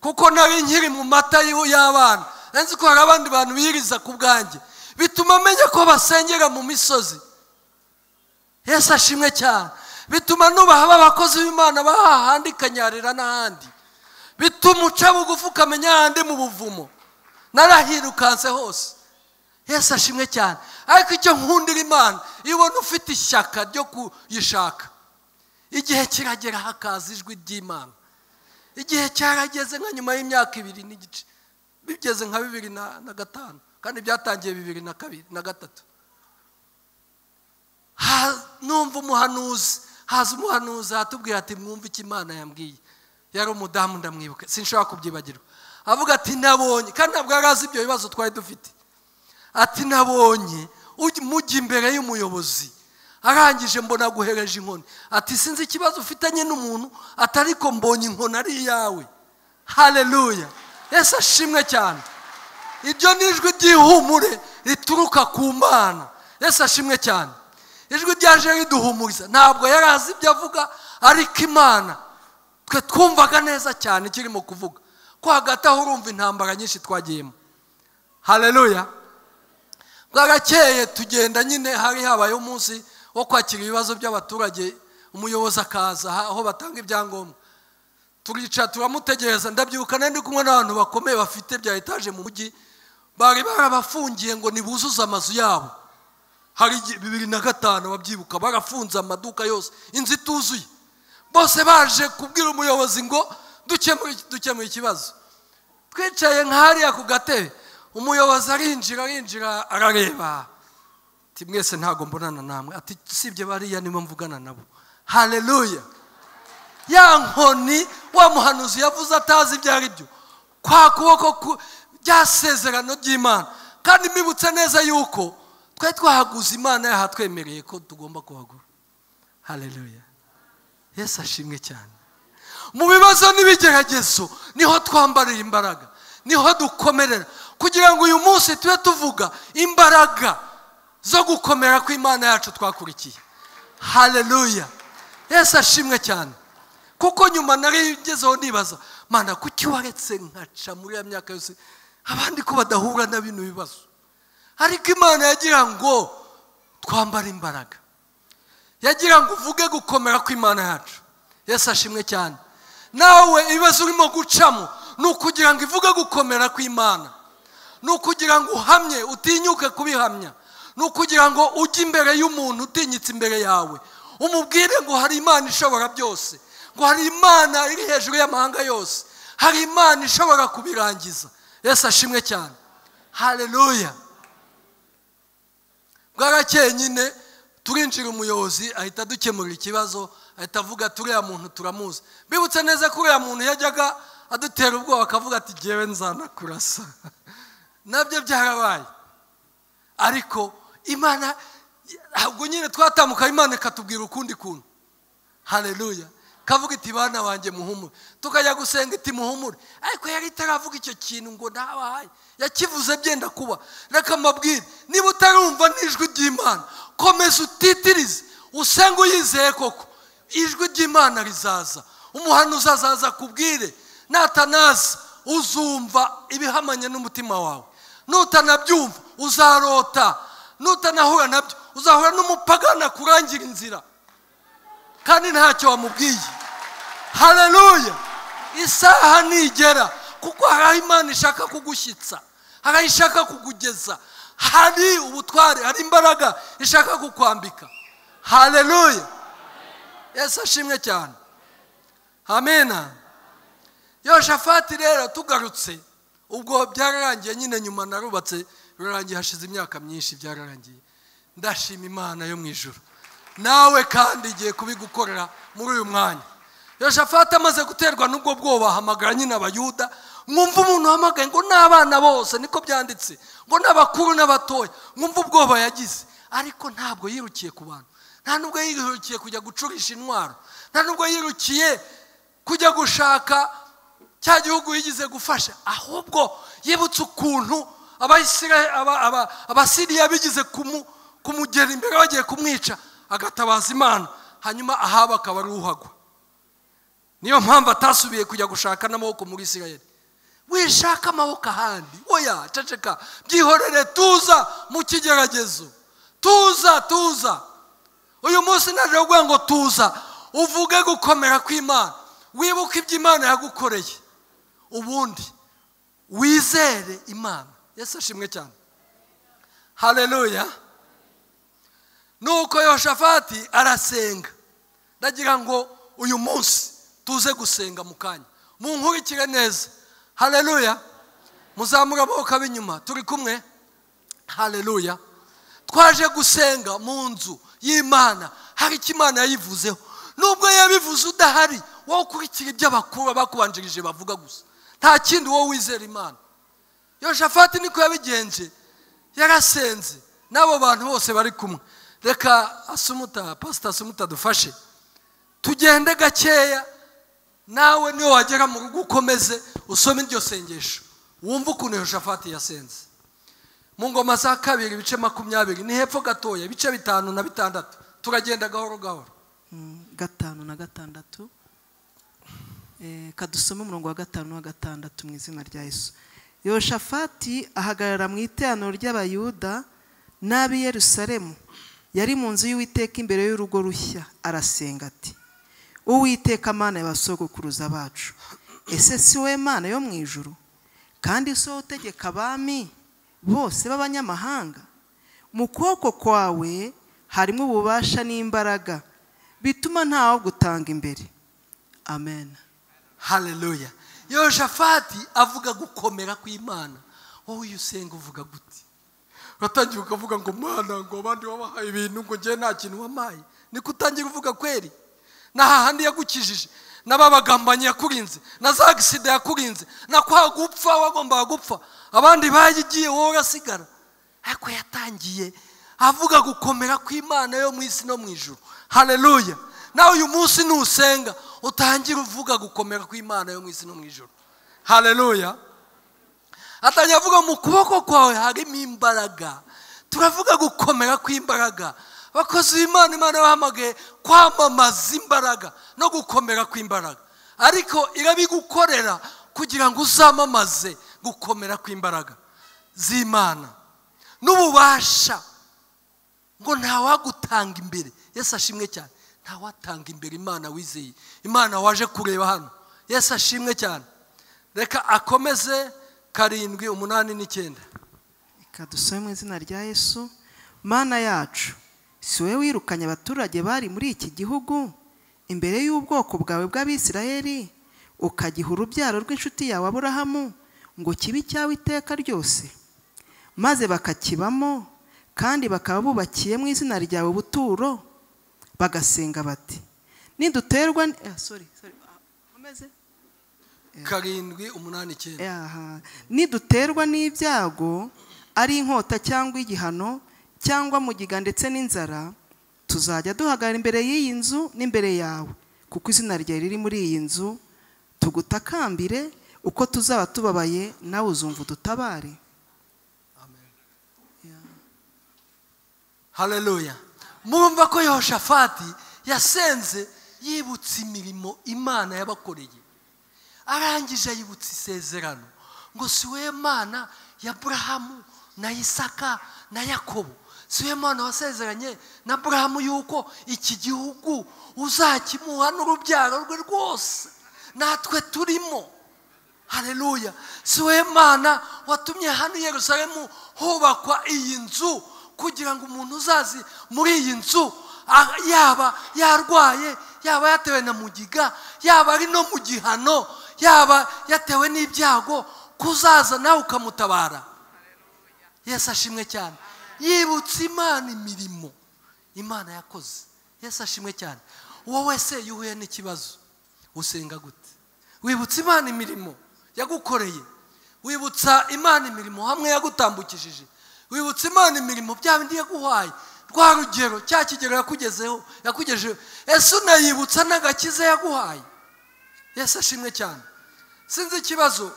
kuko nari nkiri mu mata y'abana nzi ko hari abandi bantu biyiriza ku bwanjye bituma menya ko basengera mu misozi Yesu ashimwe cyane bituma nubaha abakozi b'Imana bahahandi kanyarira n'ahandi bituma uca bugufi ukamenya ahandi mu buvumo narahirukanse hose Yesu ashimwe cyane ariko icyo nkundira Imana iyo ubona ufite ishyaka ryo kuyishaka igihe kiragera hakaza ijwi ry'Imana igihe cyarageze nka nyuma y'imyaka 2 n'igice bigeze nka 2005 kandi byatangiye 2003 numva umuhanuzi haza umuhanuzi atubwira ati mwumve iki Imana yambwiye yari umudamu ndamwibuka sinshobora kubyibagirwa avuga ati nabonye kandi ntabwo yarazi ibyo bibazo twari dufite ati nabonye mujya imbere y'umuyobozi arangije mbona guhereje inkoni ati sinzi ikibazo ufitanye n'umuntu atari ko mbonye inkoni ari iyawe haleluya Yesu ashimwe cyane ibyo nijwi ry'ihumure rituruka ku Mana Yesu ashimwe cyane ijwi ryaje riduhumuriza ntabwo yarazi ibyo avuga ariko Imana twe twumvaga neza cyane kirimo kuvuga ko hagati aho urumva intambara nyinshi twagiyemo haleluya bwarakeye tugenda nyine hari habaye umunsi wo kwakira ibibazo by'abaturage umuyobozi akaza aho batanga ibyangombwa turica turamutegereza ndabyibuka ndi kumwe n'abantu bakomeye bafite bya etaje mu mujyi bari barabafungiye ngo nibuzuze amazu yabo hari 2005 babyibuka barafunze amaduka yose inzu ituzuye bose baje kubwira umuyobozi ngo dukemure ikibazo twicaye nk'ahariya ku gatebe umuyobozi arinjira arareba ati mwese ntago mbonana namwe ati sibye bariya nimo mvugana nabo haleluya ya nkoni wa muhanuzi yavuze atazi ibyo ari byo kwa kuboko byasezerano ry'Imana kandi mibutse neza yuko twari twahaguze Imana yahatwemereye ko tugomba kuhagura haleluya Yesu ashimwe cyane mu bibazo n'ibigeragezo niho twambarira imbaraga niho dukomerera kugira ngo uyu munsi tube tuvuga imbaraga zo gukomera ku Imana yacu twakurikiye haleluya Yesu ashimwe cyane kuko nyuma narigezeho nibaza Mana kuki waretse nkaca muri ya myaka yose abandi ko badahura na bino bibazo ariko Imana yagira ngo twambare imbaraga yagira ngo uvuge gukomera ku Imana yacu Yesu ashimwe cyane nawe ibibazo urimo gucamo nukugira ngo ivuge gukomera ku Imana nukugira ngo uhamye utinyuke kubihamya nukugira ngo ujye imbere y'umuntu utinyitse imbere yawe umubwire ngo hari Imana ishobora byose ngo hari Imana iri hejuru y'amahanga yose hari Imana ishobora kubirangiza Yesu ashimwe cyane haleluya bwarakeye nyine turinjira umuyobozi ahita dukemurira ikibazo ahita avuga turiya muntu turamuzi bibutse neza ko uriya muntu yajyaga adutera ubwoba akavuga ati jyewe nzanakurasa nabyo byarabaye ariko Imana ahubwo nyine twatamuka Imana ikatubwira ukundi kuntu haleluya kavuga iti bana banjye muhumure, tukajya gusenga iti muhumure, ariko yari itaravuga icyo kintu ngo ndabahaye, yakivuze byenda kuba. Reka mbabwire, niba utarumva n'ijwi ry'Imana, komeza utitirize, usenga uyizeye koko ijwi ry'Imana rizaza. Umuhanuzi azaza kubwire, natanaza uzumva ibihamanye n'umutima wawe, nutanabyumva uzarota, nutanahura nabyo uzahura n'umupagana kurangira inzira kandi ntacyo wamubwiye. Haleluya! Isaha nigera, kuko hari Imana ishaka kugushyitsa, hari ishaka kugugeza, hari ubutware, hari imbaraga ishaka kukwambika. Haleluya! Yesu ashimwe cyane. Amena. Yoshafati rero tugarutse, ubwo byararangiye nyine, nyuma narubatse birarangiye, hashize imyaka myinshi byararangiye. Ndashima Imana yo mu ijuru, nawe kandi igiye kubigukorera muri uyu mwanya. Yoshafati amaze guterwa n'ubwo bwoba, ahamagara nyine abayuda. Mwumva umuntu uhamagaye ngo n'abana bose, niko byanditse, ngo n'abakuru n'abatoya. Mwumva ubwoba yagize, ariko ntabwo yirukiye ku bantu, nta nubwo yirukiye kujya gucurisha intwaro, nta nubwo yirukiye kujya gushaka cya gihugu yigize gufasha, ahubwo yibutse ukuntu abasiriya bigize kumugera imbere bagiye kumwica, agatabaza Imana, hanyuma Ahabu akaba ari uhagwa. Niyo mpamvu atasubiye kujya gushaka n'amaboko muri Isirayeli. Wishaka amaboko ahandi, oya, ceceka, byihorere, tuza mu kigeragezo, tuza. Uyu munsi naje kuvuga ngo tuza, uvuge gukomera kw'Imana, wibuke ibyo Imana yagukoreye, ubundi wizere Imana. Yesu ashimwe cyane. Haleluya! Nuko Yoshafati arasenga. Ndagira ngo uyu munsi tuze gusenga mu kanya, munkurikire neza. Haleluya! Muzamura amaboko ab'inyuma, turi kumwe. Haleluya! Twaje gusenga mu nzu y'Imana, hari icyo Imana yayivuzeho. Nubwo yabivuze udahari, wowe ukurikira ibyo abakuru bakubanjirije bavuga gusa, nta kindi, wowe wizera Imana. Yoshafati niko yabigenje, yarasenze n'abo bantu bose bari kumwe. Reka Pastor Asumuta dufashe tugende gakeya, nawe niyo wagera mu rugo ukomeze usome iryo sengesho, wumva ukuntu Yoshafati yasenze. Mu Ngoma za kabiri ibice 20, ni hepfo gatoya, ibice 5 na 6, turagenda gahoro gahoro. 5 na 6, kadusoma umurongo wa 5 na 6 mu izina rya Yesu. Yoshafati ahagarara mu iteraniro ry'abayuda n'ab'i Yerusalemu, yari mu nzu y'Uwiteka imbere y'urugo rushya, arasenga ati, Uwiteka Mana y'abasogokuruza bacu, ese si we Mana yo mu ijuru, kandi si wowe utegeka abami bose b'abanyamahanga? Mu kuboko kwawe harimo ububasha n'imbaraga, bituma ntawe gutanga imbere. Amen. Haleluya! Yoshafati avuga gukomera kw'Imana. Wowe iyo usenga uvuga gute? Uratangira ukavuga ngo Mana, ngo abandi wabahaye ibintu, ngo njye nta kintu wamaye. Niko utangira uvuga kweri? Na hahandi yagukijije, n'ababagambanye yakurinze, na za gisida yakurinze, na kwa gupfa wagomba gupfa, abandi bayigiye wowe urasigara. Ariko yatangiye avuga gukomera kw'Imana yo mu isi no mu ijuru. Haleluya! Nawe uyu munsi nusenga utangira uvuga gukomera kw'Imana yo mu isi no mu ijuru. Haleluya! Atanya avuga mu kuboko kwawe harimo imbaraga. Turavuga gukomera kw'imbaraga. Bakozi b'Imana, Imana yahamagaye kwamamaza imbaraga no gukomera kw'imbaraga, ariko irabigukorera kugira ngo uzamamaze gukomera kw'imbaraga z'Imana n'ububasha, ngo ntawagutanga imbere. Yesu ashimwe cyane. Ntawatanga imbere Imana wizeye, Imana waje kureba hano. Yesu ashimwe cyane. Reka akomeze 7, 8 n'9. Reka dusome mu izina rya Yesu. Mana yacu, si wowe wirukanye abaturage bari muri iki gihugu imbere y'ubwoko bwawe bw'Abisirayeli, ukagiha urubyaro rw'inshuti yawe Aburahamu ngo kibe cyawe iteka ryose, maze bakakibamo, kandi bakaba bubakiye mu izina ryawe ubuturo, bagasenga bati, niduterwa 7, 8, 9. Niduterwa n'ibyago, ari inkota cyangwa igihano cyangwa mugiga ndetse n'inzara, tuzajya duhagarara imbere y'iyi nzu n'imbere yawe kuko izina ryawe riri muri iyi nzu, tugutakambire uko tuzaba tubabaye, nawe uzumva udutabare. Haleluya. Murumva ko Yehoshafati yasenze yibutse imirimo Imana yabakoreye, arangije yibutse isezerano ngo si we Mana ya Aburahamu na Isaka na Yakobo, si we Mana wasezeranye na Aburahamu yuko iki gihugu uzakimuha n'urubyaro rwe rwose, natwe turimo. Haleluya. Si we Mana watumye hano i Yerusalemu hubakwa iyi nzu kugira ngo umuntu uzazi muri iyi nzu yaba yarwaye, yaba yatewe na mugiga, yaba ari no mu gihano, yaba yatewe n'ibyago, kuzaza nawe ukamutabara. Yesu ashimwe cyane. Yibutse Imana imirimo Imana yakoze. Yesu ashimwe cyane. Wowe se yuhuye n'ikibazo usenga gute? Wibutse Imana imirimo yagukoreye, wibutsa Imana imirimo hamwe yagutambukishije, wibutse Imana imirimo bya bindi yaguhaye, rwa rugero cya kigero yakugejeho. Ese unayibutsa n'agakiza yaguhaye? Yesu ashimwe cyane. Sinzi ikibazo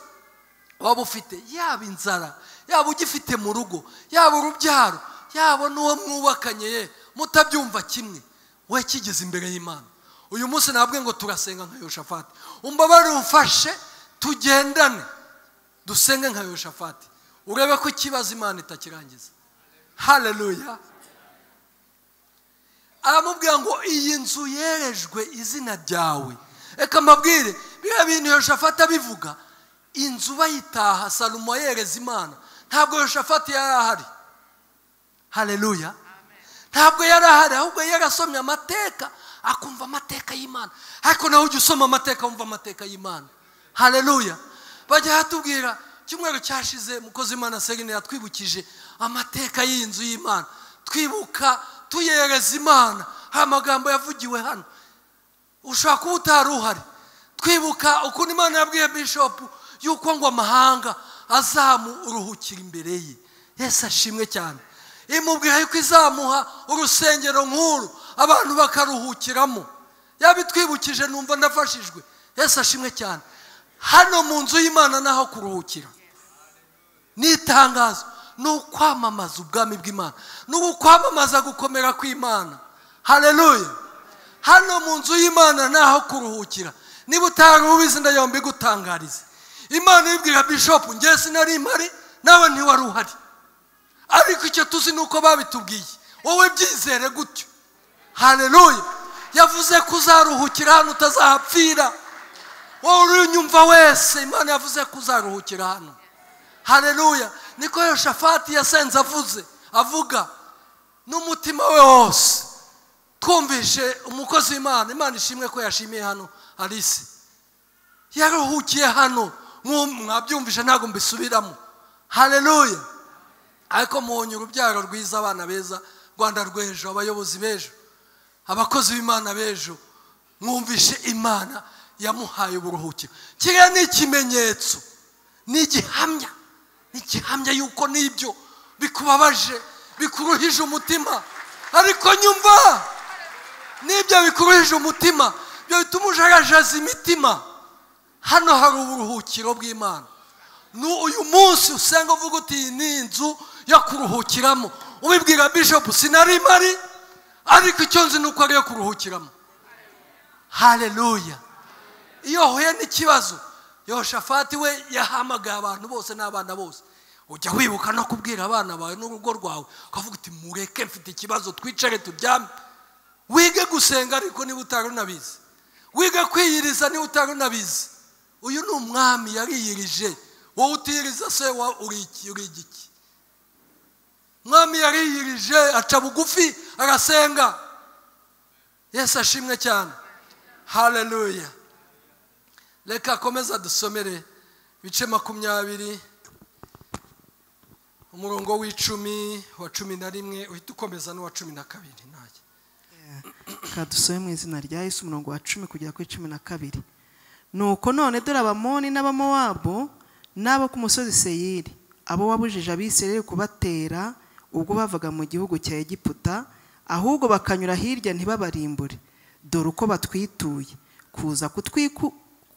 waba ufite, yaba inzara, yaba ugifite mu rugo, yaba urubyaro, yaba n'uwo mwubakanye ye mutabyumva kimwe, we kigeze imbere y'Imana. Uyu munsi nabwe ngo turasenga nka Yehoshafati. Umbabare umfashe tugendane dusenge nka Yehoshafati, urebe ko ikibazo Imana itakirangiza. Haleluya. Aramubwira ngo iyi nzu yerejwe izina ryawe. Eka mbabwire biriya bintu Yehoshafati abivuga, inzu bayitaha Salomo yereza Imana, ntabwo Yehoshafati yari ahari. Haleluya. Ntabwo yari ahari, ahubwo yarasomye amateka akumva amateka y'Imana. Ariko nawe ujye usoma amateka wumva amateka y'Imana. Haleluya. Bajya hatubwira cyumweru cyashize mukozi Imana Serine yatwibukije amateka y'inzu y'Imana, twibuka tuyereza Imana amagambo yavugiwe hano. Ushaka kuba utari uhari, twibuka ukuntu Imana yabwiye Bishop yuko ngo amahanga azamuruhukira imbere ye. Yesu ashimwe cyane. Imubwira yuko izamuha urusengero nkuru abantu bakaruhukiramo. Yabitwibukije numva ndafashijwe. Yesu ashimwe cyane. Hano mu nzu y'Imana naho kuruhukira n'itangazo ni ukwamamaza ubwami bw'Imana, ni ukwamamaza gukomera kw'Imana. Haleluya. Hano mu nzu y'Imana naho kuruhukira. Niba utari ubizi ndayombi gutangariza, Imana ibwira Bishop nge sinari mpari nawe ntiwari uhari, ariko icyo tuzi nuko babitubwiye, wowe byizere gutyo. Haleluya. Yavuze ko uzaruhukira hano utazahapfira. Wowe unyumva wese Imana yavuze ko uzaruhukira hano. Haleluya. Niko Yehoshafati yasenze avuga n'umutima we wose. Twumvishe umukozi w'Imana, Imana ishimwe ko yashimiye hano Alice, yaruhukiye hano. Mwabyumvishe ntabwo mbisubiramo. Haleluya. Ariko muhonye urubyaro rwiza, abana beza, Rwanda rw'ejo, abayobozi b'ejo, abakozi b'Imana b'ejo, mwumvishe Imana yamuhaye uburuhukiro. Kiriya ni ikimenyetso, ni igihamya yuko n'ibyo bikubabaje, bikuruhije umutima, ariko nyumva n'ibyo bikuruhije umutima byo bituma ujagajaza imitima. Hano hari uburuhukiro bw'Imana. Uyu munsi usenga uvuga uti ni inzu yo kuruhukiramo, ubibwira Bishop sinari mpari, ariko icyo nzi nuko ari yo kuruhukiramo. Haleluya. Iyo huye n'ikibazo, Yehoshafati we yahamagaye abantu bose n'abana bose. Ujya wibuka no kubwira abana bawe n'urugo rwawe, ukavuga uti mureke mfite ikibazo twicare turyame. Wige gusenga ariko niba utari unabizi, wige kwiyiriza niba utari unabizi. Uyu ni umwami yariyirije, wowe utiyiriza se uri igiki? Mwami yariyirije aca bugufi arasenga. Yesu ashimwe cyane. Haleluya. Reka komeza dusomere ibice 20 umurongo w'10 wa 11 uhita ukomeza n'uwa 12 naje. Kadusome mu izina rya Yesu umurongo wa 10 kugera ku 12. Nuko none dore Abamoni n'Abamowabu n'abo ku musozi Seyiri, abo wabujije Abisirayeli kubatera ubwo bavaga mu gihugu cya Egiputa, ahubwo bakanyura hirya ntibabarimbure. Dore uko batwituye, kuza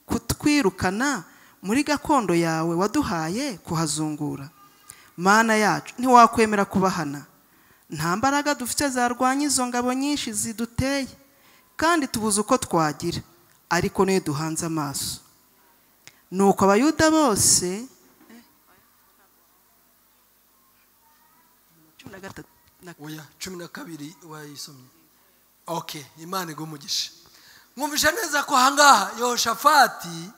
kutwirukana muri gakondo yawe waduhaye kuhazungura. Mana yacu, ntiwakwemera kubahana. Nta mbaraga dufite zarwanya izo ngabo nyinshi ziduteye, kandi tubuze uko twagira, ariko niyo duhanze amaso. Nuko abayuda bose 12 wayisomye. Okay, Imana igumugisha. Mwumvisha neza ko hangaha Yehoshafati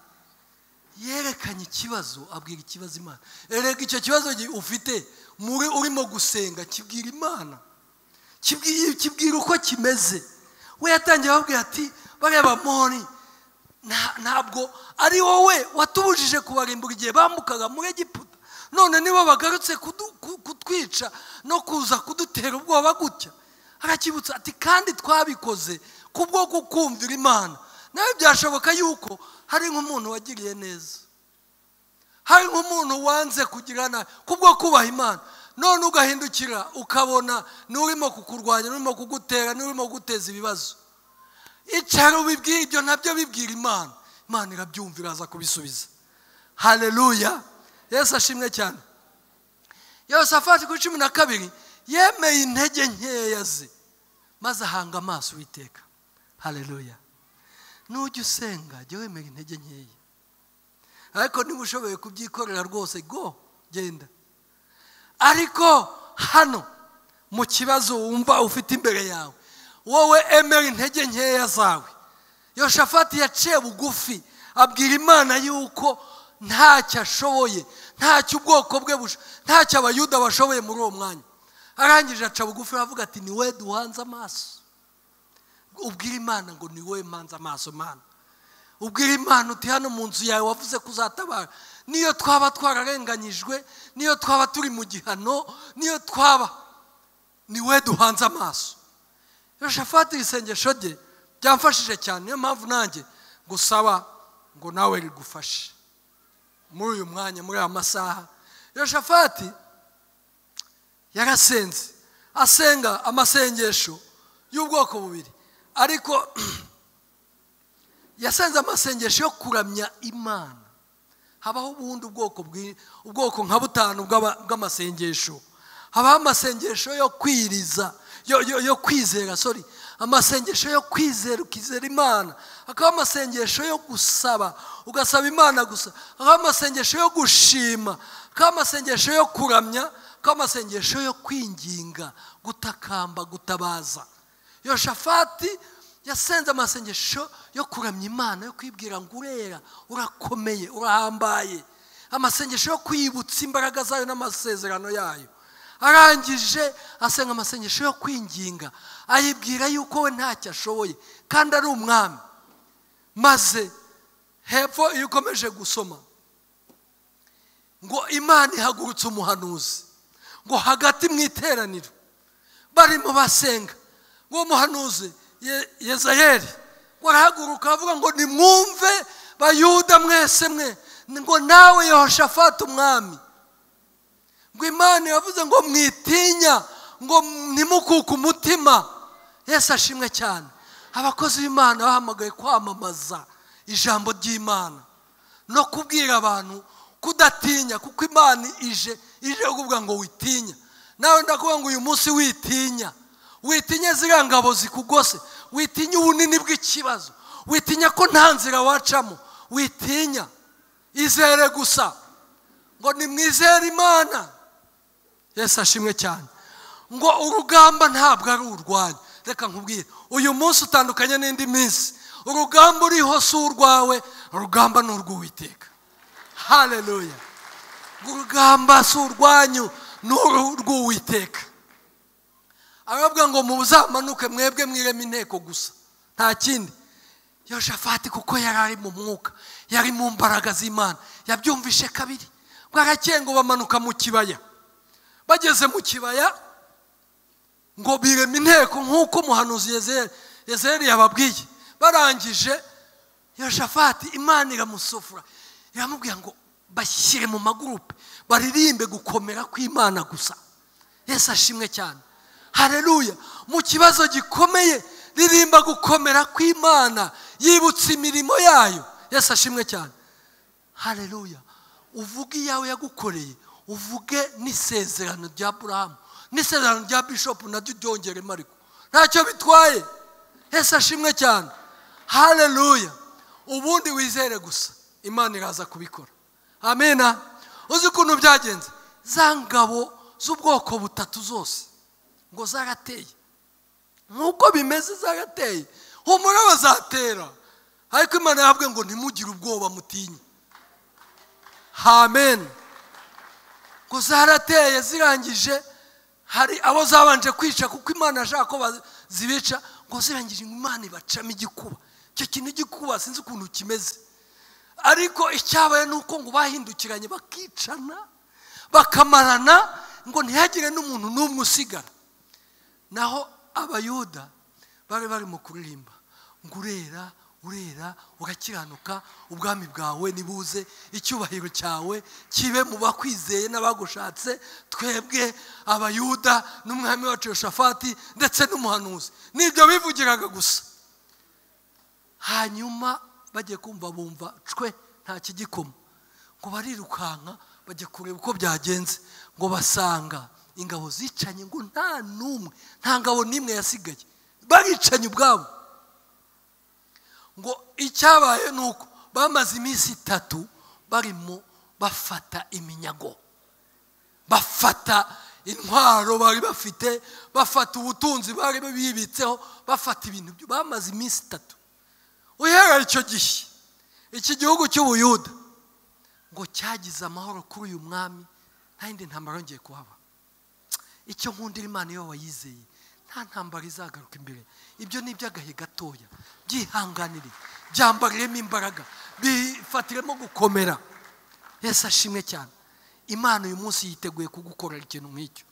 yerekanye ikibazo, abwira ikibazo Imana. Erega icyo kibazo ufite muri urimo gusenga kibwira Imana, kibwira uko kimeze. We yatangiye ababwira ati bareba moni, ntabwo ari wowe watubujije kubarimbura igihe bambukaga muri Egiputa, none nibo bagarutse kutwica no kuza kudutera ubwoba gutya. Arakibutsa ati kandi twabikoze kubwo kukumvira Imana. Nawe byashoboka yuko hari nk'umuntu wagiriye neza, hari nk'umuntu wanze kugirana kubwo kubaha Imana, none ugahindukira ukabona n'urimo kukurwanya, n'urimo kugutera, n'urimo guteza ibibazo. Icara ubibwira ibyo nabyo bibwira Imana. Imana irabyumvira aza kubisubiza. Haleluya, Yesu ashimwe cyane. Yehoshafati kuri 12 yemeye intege nkeya ze, maze ahanga amaso Uwiteka. Haleluya. Nujya usenga jya wemera intege nkeya, ariko niba ushoboye kubyikorera rwose go genda. Ariko hano mu kibazo wumva ufite imbere yawe, wowe emera intege nkeya zawe. Yehoshafati yaciye bugufi abwira Imana yuko ntacyo ashoboye, ntacyo ubwoko bwe ntacyo abayuda bashoboye muri uwo mwanya. Arangije aca bugufi avuga ati ni we duhanze amaso. Ubwira Imana ngo ni we mpanze amaso Mana. Ubwira Imana uti hano mu nzu yawe wavuze kuzatabara, niyo twaba twararenganyijwe, niyo twaba turi mu gihano, niyo twaba, ni we duhanze amaso. Yehoshafati isengesho rye byamfashije cyane, niyo mpamvu nanjye gusaba ngo nawe rigufashe muri uyu mwanya, muri aya masaha. Yehoshafati yarasenze, asenga amasengesho y'ubwoko bubiri, ariko yasenze amasengesho yo kuramya Imana. Habaho ubundi ubwoko nka 5 bw'amasengesho. Habaho amasengesho yo kwiriza, yo kwizera, amasengesho yo kwizera, ukizera Imana. Hakaba amasengesho yo gusaba, ugasaba Imana gusa. Hakaba amasengesho yo gushima, hakaba amasengesho yo kuramya, hakaba amasengesho yo kwinginga, gutakamba, gutabaza. Yehoshafati yasenze amasengesho yo kuramya Imana, yo kwibwira ngo urera, urakomeye, urahambaye. Amasengesho yo kwibutsa imbaraga zayo n'amasezerano yayo. Arangije asenga amasengesho yo kwinginga, ayibwira yuko we ntacyo ashoboye kandi ari umwami. Maze hepfo iyo ukomeje gusoma ngo Imana ihagurutse umuhanuzi, ngo hagati mu iteraniro barimo basenga, ngo umuhanuzi Yezayeli warahaguruka avuga ngo nimwumve Bayuda mwese mwe, ngo nawe Yehoshafati umwami, ngo Imana yavuze ngo mwitinya, ngo ntimukuke umutima. Yesu ashimwe cyane. Abakozi b'Imana bahamagaye kwamamaza ijambo ry'Imana no kubwira abantu kudatinya, kuko Imana ije kuvuga ngo witinya. Nawe ndakuvuga ngo uyu munsi witinya, witinya ziriya ngabo zikugose, witinya ubunini bw'ikibazo, witinya ko nta nzira wacamo, witinya. Izere gusa, ngo nimwizere Imana. Yesu ashimwe cyane. Ngo urugamba ntabwo ari urwanyu. Reka nkubwire, uyu munsi utandukanye n'indi minsi. Urugamba uriho si urwawe, urugamba ni urw'Uwiteka. Haleluya. Urugamba si urwanyu, ni urw'Uwiteka. Aravuga ngo muzamanuke mwebwe mwireme inteko gusa, nta kindi. Yehoshafati kuko yari ari mu mwuka, yari mu mbaraga z'Imana, yabyumvishe kabiri. Bwarakeye ngo bamanuka mu kibaya. Bageze mu kibaya ngo bireme inteko nk'uko umuhanuzi Yezayeli yababwiye. Barangije Yehoshafati Imana iramusofura, iramubwira ngo bashyire mu magurupe baririmbe gukomera kw'Imana gusa. Yesu ashimwe cyane. Haleluya. Mu kibazo gikomeye ririmba gukomera kw'Imana, yibutsa imirimo yayo. Yesu ashimwe cyane. Haleluya. Uvuge iyawe yagukoreye, uvuge n'isezerano rya Aburahamu, n'isezerano rya Bishop na ryongeremo ariko ntacyo bitwaye. Yesu ashimwe cyane. Haleluya. Ubundi wizere gusa, Imana iraza kubikora. Amena. Uzi ukuntu byagenze? Za ngabo z'ubwoko butatu zose ngo zarateye, nk'uko bimeze zarateye, humura bazatera, ariko Imana yabwiye ngo ntimugire ubwoba, mutinye. Amen. Ngo zarateye zirangije, hari abo zabanje kwica kuko Imana ashaka ko zibica, ngo zirangije Imana ibacamo igikuba. Icyo kintu igikuba sinzi ukuntu kimeze, ariko icyabaye nuko ngo bahindukiranye bakicana bakamarana, ngo ntihagire n'umuntu n'umwe usigara. Naho abayuda bari barimo kuririmba ngo urera urera urakiranuka, ubwami bwawe nibuze, icyubahiro cyawe kibe mu bakwizeye n'abagushatse, twebwe abayuda n'umwami wacu Yoshafati ndetse n'umuhanuzi. Nibyo bivugiraga gusa. Hanyuma bagiye kumva bumva cwe nta kigikoma, ngo barirukanka bajya kureba uko byagenze, ngo basanga ingabo zicanye, ngo nta n'umwe, nta ngabo n'imwe yasigaye, baricanye ubwabo. Ngo icyabaye nuko bamaze iminsi 3 barimo bafata iminyago, bafata intwaro bari bafite, bafata ubutunzi bari bibitseho, bafata ibintu. Bamaze iminsi 3. Uhera icyo gihe iki gihugu cy'Ubuyuda ngo cyagize amahoro kuri uyu mwami, nta yindi ntambara yongeye kuhaba. Icyo nkundira Imana iyo wayizeye, nta ntambara izagaruka imbere. Ibyo ni iby'agahe gatoya, byihanganire, byambariremo imbaraga, bifatiremo gukomera. Yesu ashimwe cyane. Imana uyu munsi yiteguye kugukorera ikintu nk'icyo.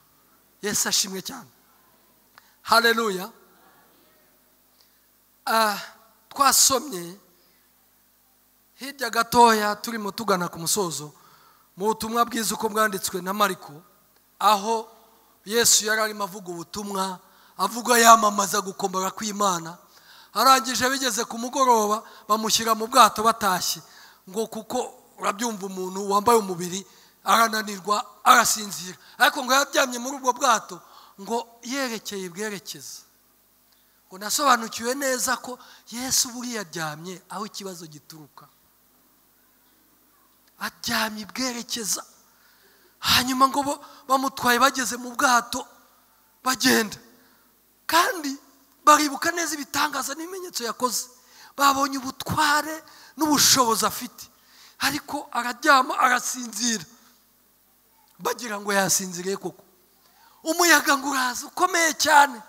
Yesu ashimwe cyane. Haleluya. Twasomye hirya gatoya turimo tugana ku musozo mu butumwa bwiza uko bwanditswe na Mariko, aho Yesu yari arimo avuga ubutumwa, avuga yamamaza gukomera kw'Imana. Arangije bigeze ku mugoroba bamushyira mu bwato batashye, ngo kuko urabyumva umuntu wambaye umubiri arananirwa arasinzira, ariko ngo yaryamye muri ubwo bwato ngo yerekeye bwerekeza. Ngo nasobanukiwe neza ko Yesu buriya aryamye aho ikibazo gituruka, aryamye bwerekeza. Hanyuma ngo bamutwaye bageze mu bwato bagenda, kandi baribuka neza ibitangaza n'ibimenyetso yakoze, babonye ubutware n'ubushobozi afite, ariko araryama arasinzira, bagira ngo yasinziriye koko. Umuyaga ngo uraza ukomeye cyane,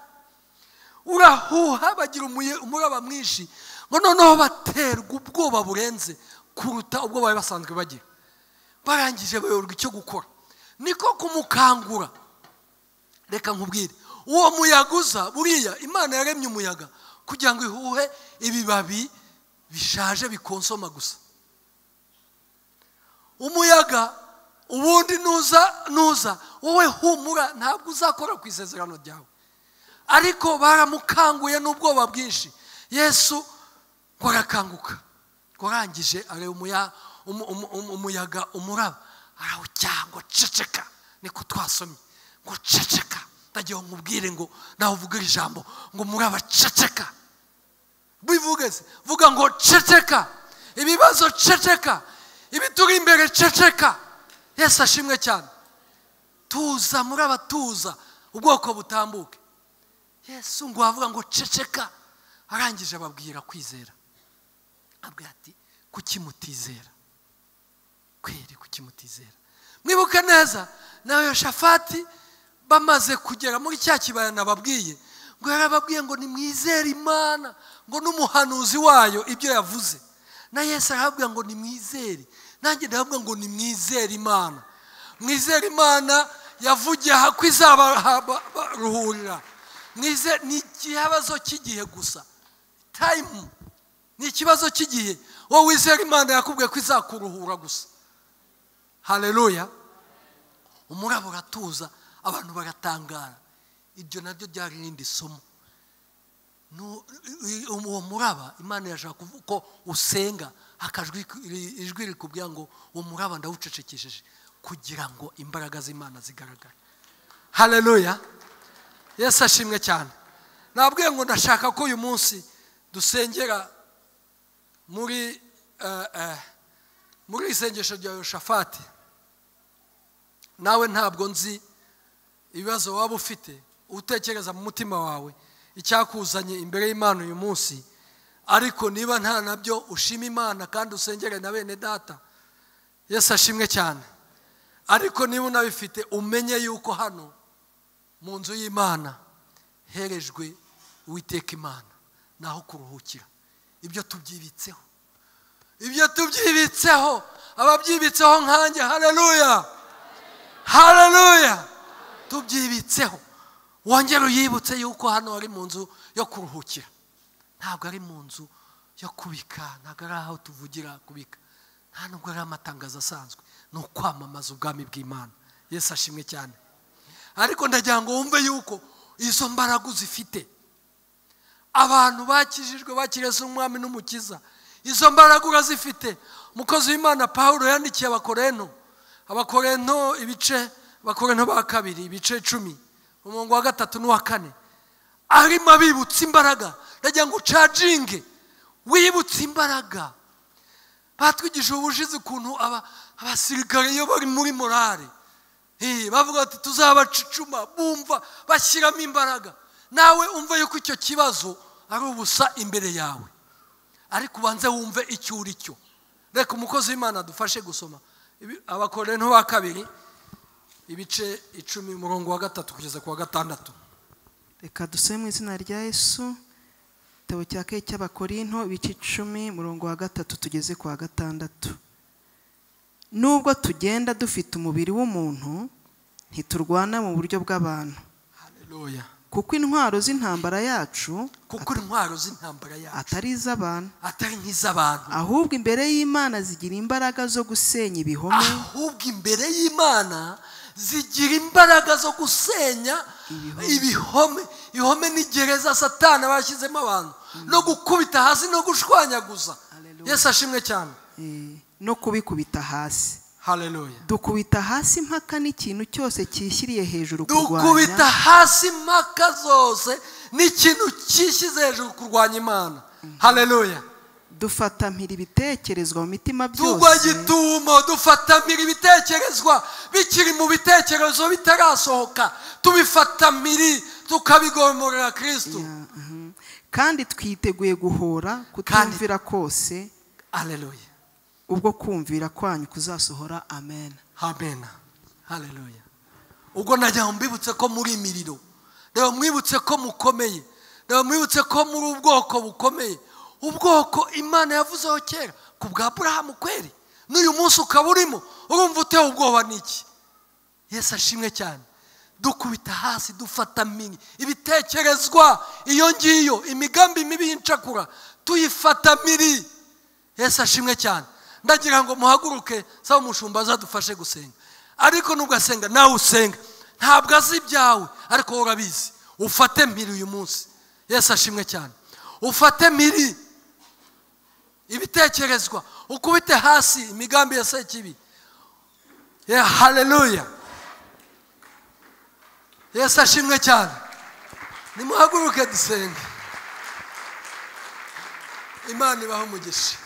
urahuha, bagira umuraba mwinshi, ngo noneho baterwa ubwoba burenze kuruta ubwo bari basanzwe bagira. Barangije bayorwa icyo gukora, niko kumukangura. Reka nkubwire, uwo muyaga uza, buriya Imana yaremye umuyaga kugira ngo ihuhe ibibabi bishaje bikonsoma gusa. Umuyaga ubundi nuza wowe humura, ntabwo uzakora ku isezerano ryawe. Ariko baramukanguye n'ubwoba bwinshi. Yesu ngo arakanguka, ngo arangije areba umuyaga umuraba, arawucyaha ngo ceceka. Niko twasomye ngo ceceka. Ndagiye nkubwire ngo nawe uvugira ijambo ngo umuraba ceceka. Bivugeze vuga ngo ceceka, ibibazo ceceka, ibituri imbere ceceka. Yesu ashimwe cyane. Tuza muraba, tuza, ubwoko butambuke. Yesu ngo avuga ngo ceceka, arangije ababwira kwizera. Abwira ati kuki mutizera? Kweri kuki mutizera? Mwibuke neza na Yoshafati bamaze kugera muri cya kibaya nababwiye, ngo yarababwiye ngo nimwizere Imana, ngo n'umuhanuzi wayo ibyo yavuze. Na Yesu arababwira ngo nimwizere, nanjye ndavuga ngo nimwizere Imana. Mwizere Imana yavugiye aha ko izabaruhurira. Mwizere, ni ikibazo cy'igihe gusa, time ni ikibazo cy'igihe. Wowe wizere Imana yakubwiye ko izakuruhura gusa. Haleluya. Umuraba uratuza, abantu baratangara. Ibyo nabyo byari irindi somo. uwo muraba Imana yashaka kuvuga ko usenga hakajwi ijwi rikubwira ngo uwo muraba ndawucecekesheje kugira ngo imbaraga z'Imana zigaragare. Haleluya. Yesu ashimwe cyane. Nabwiye ngo ndashaka ko uyu munsi dusengera muri isengesho rya Yoshafati. Nawe ntabwo nzi ibibazo waba ufite utekereza mu mutima wawe icyakuzanye imbere y'Imana uyu munsi, ariko niba nta nabyo ushima Imana kandi usengere na bene data. Yesu ashimwe cyane. Ariko niba unabifite umenye yuko hano mu nzu y'Imana herejwe Uwiteka Imana naho kuruhukira. Ibyo tubyibitseho, ababyibitseho nkanjye. Haleluya, haleluya. Tubyibitseho. Wongera uyibutse yuko hano ari mu nzu yo kuruhukira, ntabwo ari mu nzu yo kubika, ntabwo ari aho tuvugira kubika, nta nubwo ari amatangazo asanzwe, ni ukwamamaza ubwami bw'Imana. Yesu ashimwe cyane. Ariko ndagira ngo wumve yuko izo mbaraga uzifite. Abantu bakijijwe bakirese umwami n'umukiza, izo mbaraga urazifite. Umukozi w'Imana Pawulo yandikiye Abakorento Abakorento ba kabiri ibice 10 umurongo wa 3 n'uwa 4, arimo abibutsa imbaraga. Ndagira ngo ucaginge wibutse imbaraga. Batwigije ubushize ukuntu abasirikare iyo bari muri morale bavuga ati tuzabacicuma, bumva bashyiramo imbaraga. Nawe umva yuko icyo kibazo ari ubusa imbere yawe, ariko ubanze wumve icyo uri cyo. Reka umukozi w'Imana dufashe gusoma Abakorento ba kabiri ibice 10 umurongo wa 3 kugeza ku wa 6. Reka dusome mu izina rya Yesu. Igitabo cya kane cy'Abakorinto ibice 10 umurongo wa 3 tugeze ku wa 6. Nubwo tugenda dufite umubiri w'umuntu, ntiturwana mu buryo bw'abantu. Haleluya. Kuko intwaro z'intambara yacu atari iz'abantu, ahubwo imbere y'Imana zigira imbaraga zo gusenya ibihome. Ibihome ni gereza Satani bashyizemo abantu, no gukubita hasi no gushwanyaguza. Yesu ashimwe cyane. No kubikubita hasi. Haleluya. Dukubita hasi mpaka n'ikintu cyose cyishyiriye hejuru kurwanya. Dukubita hasi mpaka zose n'ikintu cyishyize hejuru kurwanya Imana. Haleluya. Dufata mpiri ibitekerezwa mu mitima byose. Tugwa gitumo, dufata mpiri ibitekerezwa bikiri mu bitekerezo bitarasohoka, tubifata mpiri tukabigomorera Kristo. Kandi twiteguye guhora kutumvira kose. Haleluya. Ubwo kumvira kwanyu kuzasohora. Amen. Amen. Haleluya. Ubwo najya mbibutse ko muri imiriro, rero mwibutse ko mukomeye, rero mwibutse ko muri ubwoko bukomeye, ubwoko Imana yavuzeho kera ku bwa Abrahamu kweri. N'uyu munsi ukaba urimo urumva utewe ubwoba n'iki? Yesu ashimwe cyane. Dukubita hasi, dufata mini ibitekerezwa iyo ngiyo, imigambi mibi y'incakura tuyifata miri. Yesu ashimwe cyane. Ndagira ngo muhaguruke sawa umushumba azadufashe gusenga. Ariko nugasenga nawe usenga, ntabwo azi ibyawe ariko urabizi. Ufate mpiri uyu munsi. Yesu ashimwe cyane. Ufate mpiri ibitekerezwa, ukubite hasi imigambi ya Sekibi. Haleluya. Yesu ashimwe cyane. Nimuhaguruke dusenge. Imana ibahe umugisha.